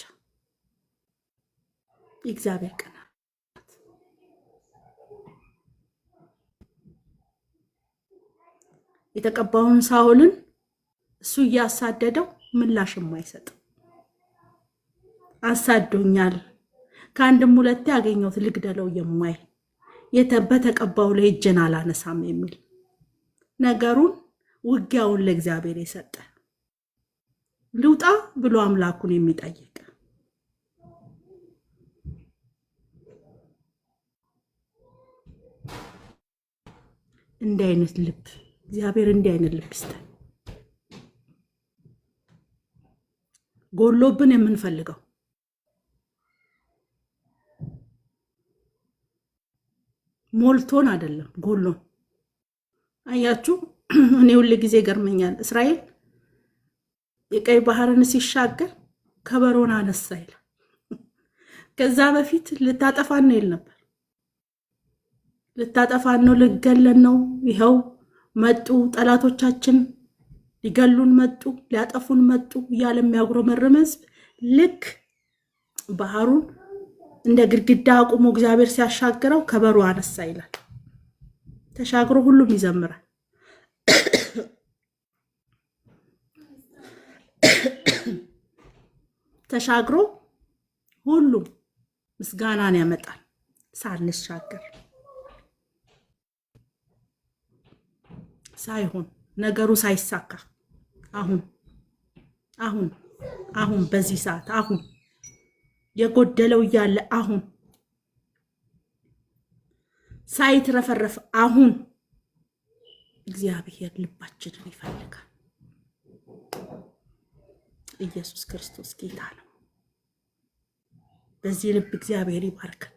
የእግዚአብሔር ቅናት የተቀባውን ሳኦልን እሱ ያሳደደው ምላሽ የማይሰጥ አሳዶኛል ከአንድም ሁለቴ ያገኘሁት ልግደለው የማይል በተቀባው ላይ እጄን አላነሳም የሚል ነገሩን ውጊያውን ለእግዚአብሔር የሰጠ ልውጣ ብሎ አምላኩን የሚጠይቅ እንዲህ አይነት ልብ እግዚአብሔር እንዲህ አይነት ልብ ይስጠን። ጎሎብን የምንፈልገው ሞልቶን አይደለም ጎሎን። አያችሁ እኔ ሁሉ ጊዜ ገርመኛል። እስራኤል የቀይ ባህርን ሲሻገር ከበሮን አነሳ ይላል። ከዛ በፊት ልታጠፋን ነው ይል ነበር። ልታጠፋን ነው፣ ልገለን ነው፣ ይኸው መጡ ጠላቶቻችን ሊገሉን መጡ፣ ሊያጠፉን መጡ እያለ የሚያጉረመርም ሕዝብ ልክ ባህሩን እንደ ግድግዳ አቁሞ እግዚአብሔር ሲያሻግረው ከበሮ አነሳ ይላል። ተሻግሮ ሁሉም ይዘምራል። ተሻግሮ ሁሉም ምስጋናን ያመጣል ሳንሻገር ሳይሆን ነገሩ ሳይሳካ አሁን በዚህ ሰዓት አሁን የጎደለው እያለ አሁን ሳይትረፈረፍ አሁን እግዚአብሔር ልባችንን ይፈልጋል። ኢየሱስ ክርስቶስ ጌታ ነው። በዚህ ልብ እግዚአብሔር ይባርካል።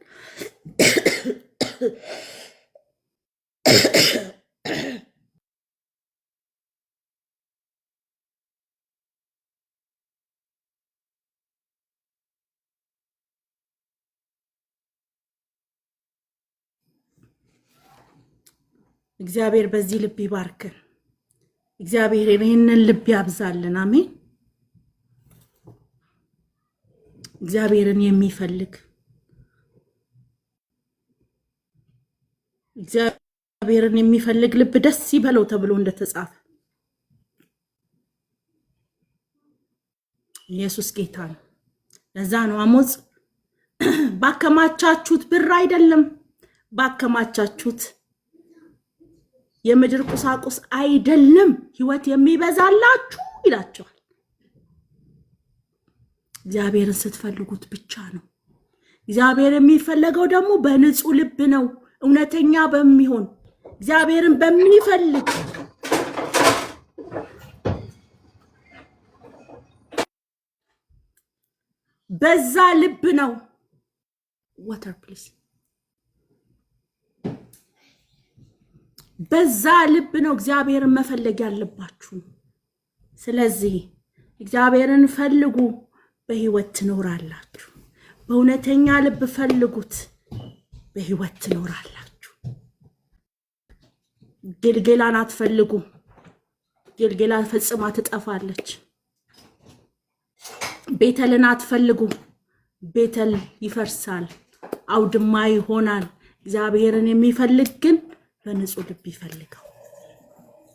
እግዚአብሔር በዚህ ልብ ይባርክን። እግዚአብሔር ይህንን ልብ ያብዛልን። አሜን። እግዚአብሔርን የሚፈልግ ልብ ደስ ይበለው ተብሎ እንደተጻፈ ኢየሱስ ጌታ ነው። ለዛ ነው አሞጽ ባከማቻችሁት ብር አይደለም ባከማቻችሁት የምድር ቁሳቁስ አይደለም ሕይወት የሚበዛላችሁ ይላቸዋል። እግዚአብሔርን ስትፈልጉት ብቻ ነው። እግዚአብሔር የሚፈልገው ደግሞ በንጹህ ልብ ነው። እውነተኛ በሚሆን እግዚአብሔርን በሚፈልግ በዛ ልብ ነው። ዋተር ፕሊዝ በዛ ልብ ነው እግዚአብሔርን መፈለግ ያለባችሁ። ስለዚህ እግዚአብሔርን ፈልጉ፣ በህይወት ትኖራላችሁ። በእውነተኛ ልብ ፈልጉት፣ በህይወት ትኖራላችሁ። ጌልጌላን አትፈልጉ። ጌልጌላ ፈጽማ ትጠፋለች። ቤተልን አትፈልጉ። ቤተል ይፈርሳል፣ አውድማ ይሆናል። እግዚአብሔርን የሚፈልግ ግን በንጹህ ልብ ይፈልገው።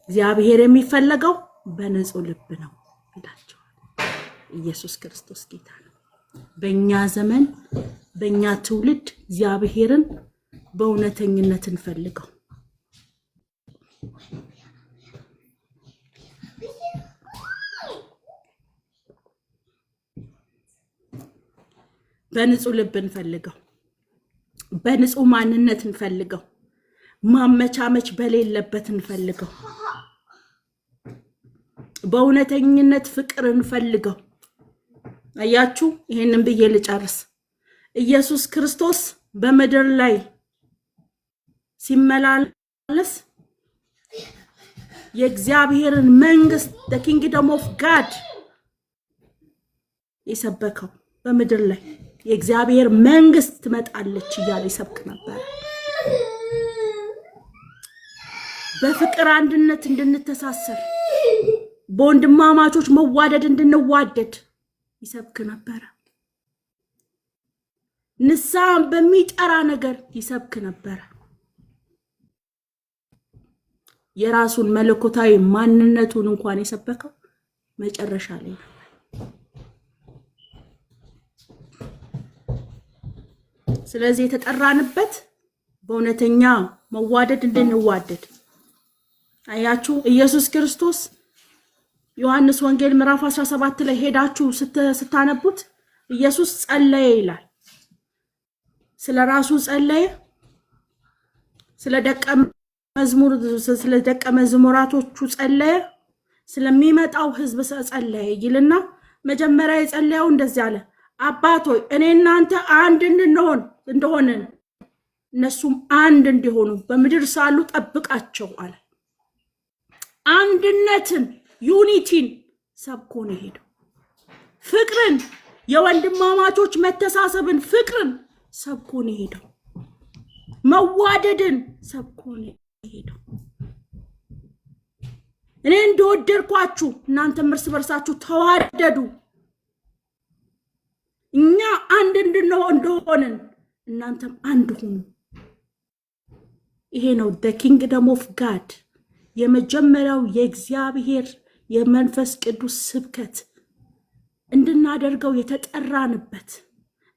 እግዚአብሔር የሚፈልገው በንጹህ ልብ ነው ይላቸዋል። ኢየሱስ ክርስቶስ ጌታ ነው። በእኛ ዘመን በእኛ ትውልድ እግዚአብሔርን በእውነተኝነት እንፈልገው። በንጹህ ልብ እንፈልገው። በንጹህ ማንነት እንፈልገው። ማመቻመች በሌለበት እንፈልገው። በእውነተኝነት ፍቅር እንፈልገው። አያችሁ ይሄንን ብዬ ልጨርስ ኢየሱስ ክርስቶስ በመድር ላይ ሲመላለስ የእግዚአብሔርን መንግስት the kingdom of God ይሰበከው በመድር ላይ የእግዚአብሔር መንግስት ትመጣለች እያለ ይሰብክ ነበር በፍቅር አንድነት እንድንተሳሰር በወንድማማቾች መዋደድ እንድንዋደድ ይሰብክ ነበር ንስሐን በሚጠራ ነገር ይሰብክ ነበር የራሱን መለኮታዊ ማንነቱን እንኳን የሰበከው መጨረሻ ላይ ስለዚህ የተጠራንበት በእውነተኛ መዋደድ እንድንዋደድ አያችሁ ኢየሱስ ክርስቶስ ዮሐንስ ወንጌል ምዕራፍ 17 ላይ ሄዳችሁ ስታነቡት ኢየሱስ ጸለየ ይላል ስለራሱ ጸለየ ስለ ደቀ መዝሙራቶቹ ጸለየ ስለሚመጣው ህዝብ ጸለየ ይልና መጀመሪያ የጸለየው እንደዚህ አለ አባት ሆይ እኔ እናንተ አንድ እንደሆንን እነሱም አንድ እንዲሆኑ በምድር ሳሉ ጠብቃቸው አለ አንድነትን ዩኒቲን ሰብኮ ነው ሄደው ፍቅርን የወንድማማቾች መተሳሰብን ፍቅርን ሰብኮ ነው ሄደው መዋደድን ሰብኮ ነው ሄደው እኔ እንደወደድኳችሁ እናንተም እርስ በርሳችሁ ተዋደዱ እኛ አንድ እንደሆንን እናንተም አንድ ሁኑ ይሄ ነው the kingdom of God የመጀመሪያው የእግዚአብሔር የመንፈስ ቅዱስ ስብከት እንድናደርገው የተጠራንበት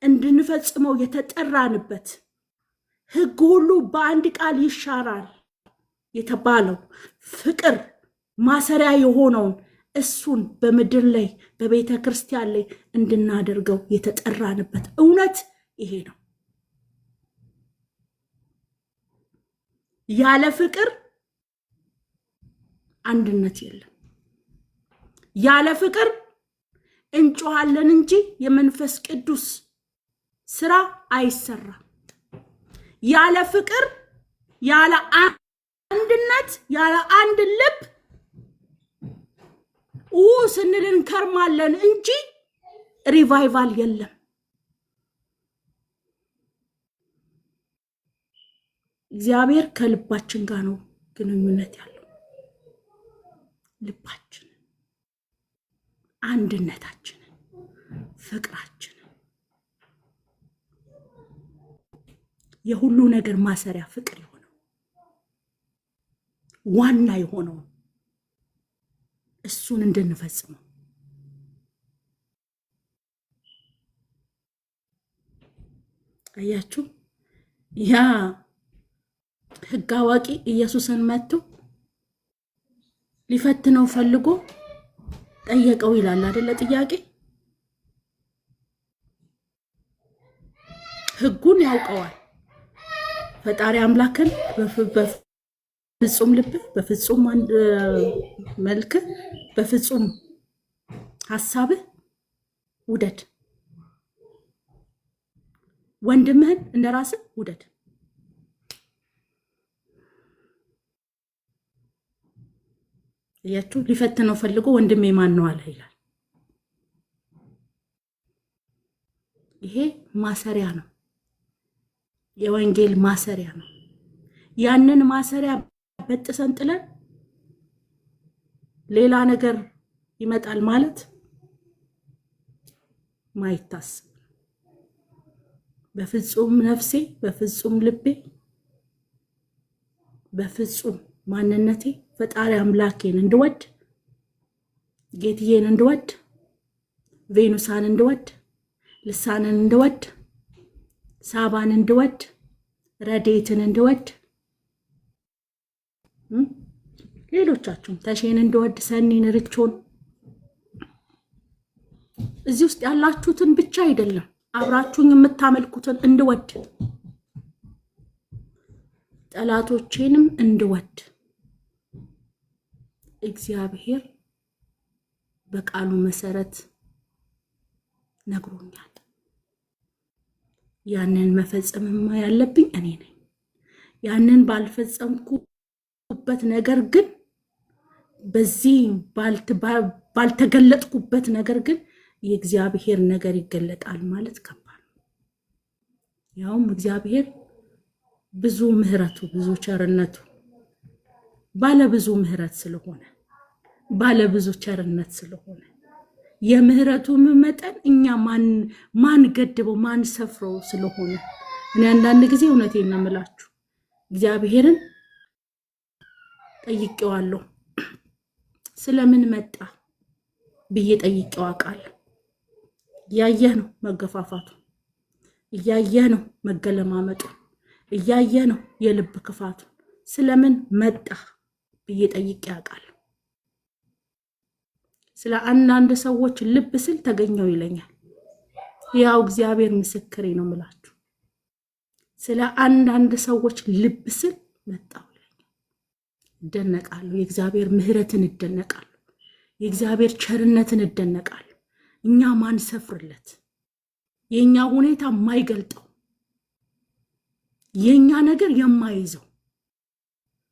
እንድንፈጽመው የተጠራንበት ሕግ ሁሉ በአንድ ቃል ይሻራል የተባለው ፍቅር ማሰሪያ የሆነውን እሱን በመድር ላይ በቤተ ክርስቲያን ላይ እንድናደርገው የተጠራንበት እውነት ይሄ ነው ያለ ፍቅር አንድነት የለም ያለ ፍቅር እንጮሃለን እንጂ የመንፈስ ቅዱስ ስራ አይሰራ ያለ ፍቅር ያለ አንድነት ያለ አንድ ልብ ስንልን ከርማለን እንጂ ሪቫይቫል የለም እግዚአብሔር ከልባችን ጋር ነው ግንኙነት ያለው ልባችን አንድነታችን ፍቅራችን የሁሉ ነገር ማሰሪያ ፍቅር የሆነው ዋና የሆነው እሱን እንድንፈጽመው አያችሁ ያ ሕግ አዋቂ ኢየሱስን መጥቶ ሊፈትነው ፈልጎ ጠየቀው ይላል አይደል ጥያቄ ሕጉን ያውቀዋል ፈጣሪ አምላክን በፍጹም ልብ በፍጹም መልክ በፍጹም ሐሳብ ውደድ ወንድምህን እንደራስህ ውደድ ያቱ ሊፈትነው ፈልጎ ወንድሜ ማን ነው አለ ይላል ይሄ ማሰሪያ ነው የወንጌል ማሰሪያ ነው ያንን ማሰሪያ በጥሰን ጥለን ሌላ ነገር ይመጣል ማለት ማይታሰብ በፍጹም ነፍሴ በፍጹም ልቤ በፍጹም ማንነቴ ፈጣሪ አምላኬን እንድወድ ጌትዬን እንድወድ ቬኑሳን እንድወድ ልሳንን እንድወድ ሳባን እንድወድ ረዴትን እንድወድ ሌሎቻችሁም ተሼን እንድወድ ሰኒን ርቾን እዚህ ውስጥ ያላችሁትን ብቻ አይደለም አብራችሁኝ የምታመልኩትን እንድወድ ጠላቶቼንም እንድወድ እግዚአብሔር በቃሉ መሰረት ነግሮኛል። ያንን መፈጸምማ ያለብኝ እኔ ነኝ። ያንን ባልፈጸምኩበት ነገር ግን በዚህ ባልተገለጥኩበት ነገር ግን የእግዚአብሔር ነገር ይገለጣል ማለት ከባድ ነው። ያውም እግዚአብሔር ብዙ ምህረቱ ብዙ ቸርነቱ ባለ ብዙ ምህረት ስለሆነ ባለ ብዙ ቸርነት ስለሆነ የምህረቱ መጠን እኛ ማን ገድበው ማን ሰፍረው ስለሆነ እኔ አንዳንድ ጊዜ እውነቴን ነው የምላችሁ እግዚአብሔርን ጠይቄዋለሁ። ስለምን መጣ ብዬ ጠይቄው አውቃለሁ። እያየህ ነው መገፋፋቱ፣ እያየህ ነው መገለማመጡ፣ እያየህ ነው የልብ ክፋቱ። ስለምን መጣ ብዬ ጠይቄ አውቃለሁ። ስለ አንዳንድ ሰዎች ልብ ስል ተገኘው ይለኛል። ያው እግዚአብሔር ምስክሬ ነው የምላችሁ። ስለ አንዳንድ ሰዎች ልብ ስል መጣው ይለኛል። እደነቃለሁ። የእግዚአብሔር ምህረትን እደነቃለሁ። የእግዚአብሔር ቸርነትን እደነቃለሁ። እኛ ማን ሰፍርለት የኛ ሁኔታ የማይገልጠው የኛ ነገር የማይዘው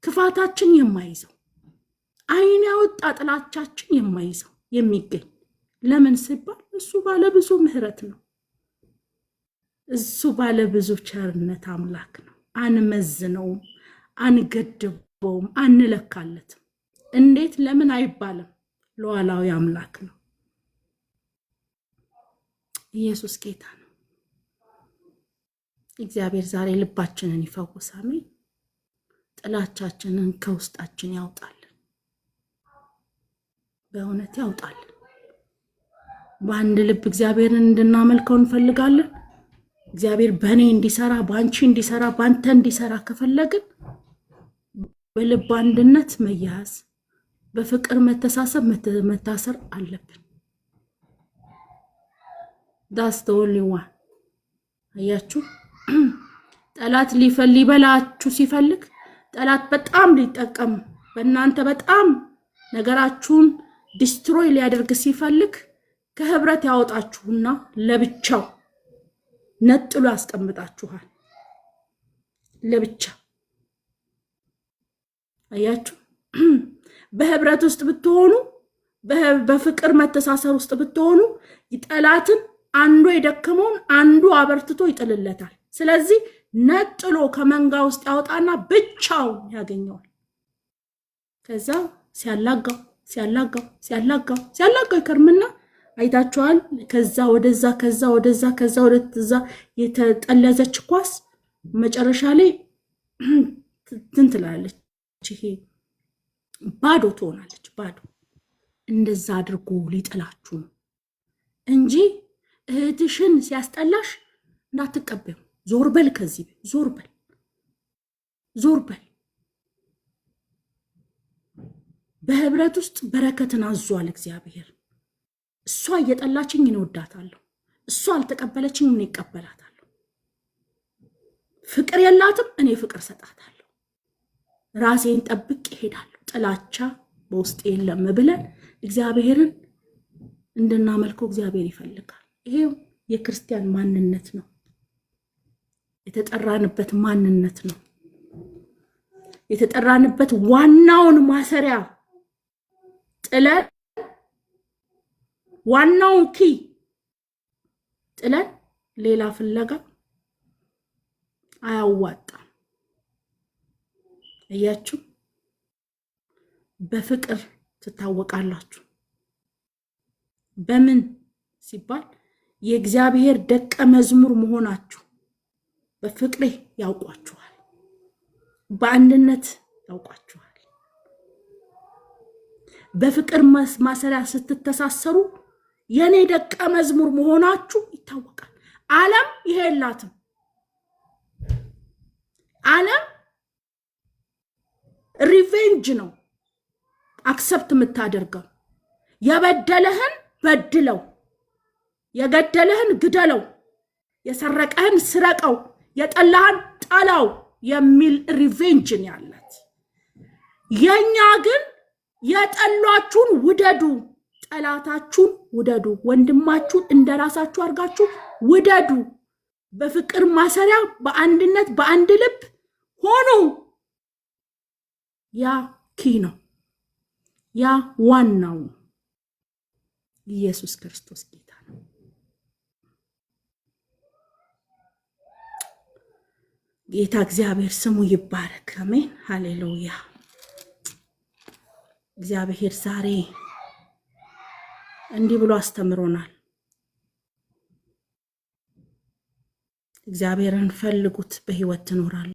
ክፋታችን የማይዘው አይን ያወጣ ጥላቻችን የማይዘው የሚገኝ ለምን ሲባል እሱ ባለ ብዙ ምህረት ነው። እሱ ባለ ብዙ ቸርነት አምላክ ነው። አንመዝነውም፣ አንገድበውም፣ አንለካለትም። እንዴት ለምን አይባልም። ሉዓላዊ አምላክ ነው። ኢየሱስ ጌታ ነው። እግዚአብሔር ዛሬ ልባችንን ይፈውስ። አሜን። ጥላቻችንን ከውስጣችን ያውጣል። በእውነት ያውጣል። በአንድ ልብ እግዚአብሔርን እንድናመልከው እንፈልጋለን። እግዚአብሔር በእኔ እንዲሰራ በአንቺ እንዲሰራ በአንተ እንዲሰራ ከፈለግን በልብ አንድነት መያዝ በፍቅር መተሳሰብ መታሰር አለብን። ዳስ the only one። አያችሁ ጠላት ሊበላችሁ ሲፈልግ ጠላት በጣም ሊጠቀም በእናንተ በጣም ነገራችሁን ዲስትሮይ ሊያደርግ ሲፈልግ ከህብረት ያወጣችሁና ለብቻው ነጥሎ ያስቀምጣችኋል። ለብቻ አያችሁ በህብረት ውስጥ ብትሆኑ በፍቅር መተሳሰር ውስጥ ብትሆኑ ጠላትን አንዱ የደከመውን አንዱ አበርትቶ ይጥልለታል። ስለዚህ ነጥሎ ከመንጋ ውስጥ ያወጣና ብቻው ያገኘዋል። ከዛ ሲያላጋው ይከርምና አይታችኋል። ከዛ ወደዛ የተጠለዘች ኳስ መጨረሻ ላይ ትላለች። ይሄ ባዶ ትሆናለች። ባዶ እንደዛ አድርጎ ሊጥላችሁ ነው እንጂ እህትሽን ሲያስጠላሽ እንዳትቀበዩ። ዞር በል፣ ከዚህ ዞር በል። በህብረት ውስጥ በረከትን አዟል እግዚአብሔር። እሷ እየጠላችኝ እንወዳታለሁ፣ እሷ አልተቀበለችኝ እኔ እቀበላታለሁ። ፍቅር የላትም እኔ ፍቅር ሰጣታለሁ። ራሴን ጠብቅ ይሄዳለሁ። ጥላቻ በውስጥ የለም ብለን እግዚአብሔርን እንድናመልከው እግዚአብሔር ይፈልጋል። ይሄው የክርስቲያን ማንነት ነው። የተጠራንበት ማንነት ነው። የተጠራንበት ዋናውን ማሰሪያ ጥለን ዋናውን ኪ ጥለን ሌላ ፍለጋ አያዋጣም። እያችሁ በፍቅር ትታወቃላችሁ። በምን ሲባል የእግዚአብሔር ደቀ መዝሙር መሆናችሁ በፍቅሬ ያውቋችኋል። በአንድነት ያውቋችኋል። በፍቅር ማሰሪያ ስትተሳሰሩ የኔ ደቀ መዝሙር መሆናችሁ ይታወቃል። ዓለም ይሄ የላትም። ዓለም ሪቬንጅ ነው አክሰፕት የምታደርገው። የበደለህን በድለው፣ የገደለህን ግደለው፣ የሰረቀህን ስረቀው፣ የጠላህን ጠላው የሚል ሪቬንጅ ነው ያላት። የኛ ግን የጠሏችሁን ውደዱ፣ ጠላታችሁን ውደዱ፣ ወንድማችሁን እንደራሳችሁ አድርጋችሁ ውደዱ። በፍቅር ማሰሪያ በአንድነት በአንድ ልብ ሆኑ። ያ ኪ ነው። ያ ዋናው ኢየሱስ ክርስቶስ ጌታ ነው። ጌታ እግዚአብሔር ስሙ ይባረክ። አሜን ሃሌሉያ። እግዚአብሔር ዛሬ እንዲህ ብሎ አስተምሮናል። እግዚአብሔርን ፈልጉት በህይወት ትኖራላችሁ።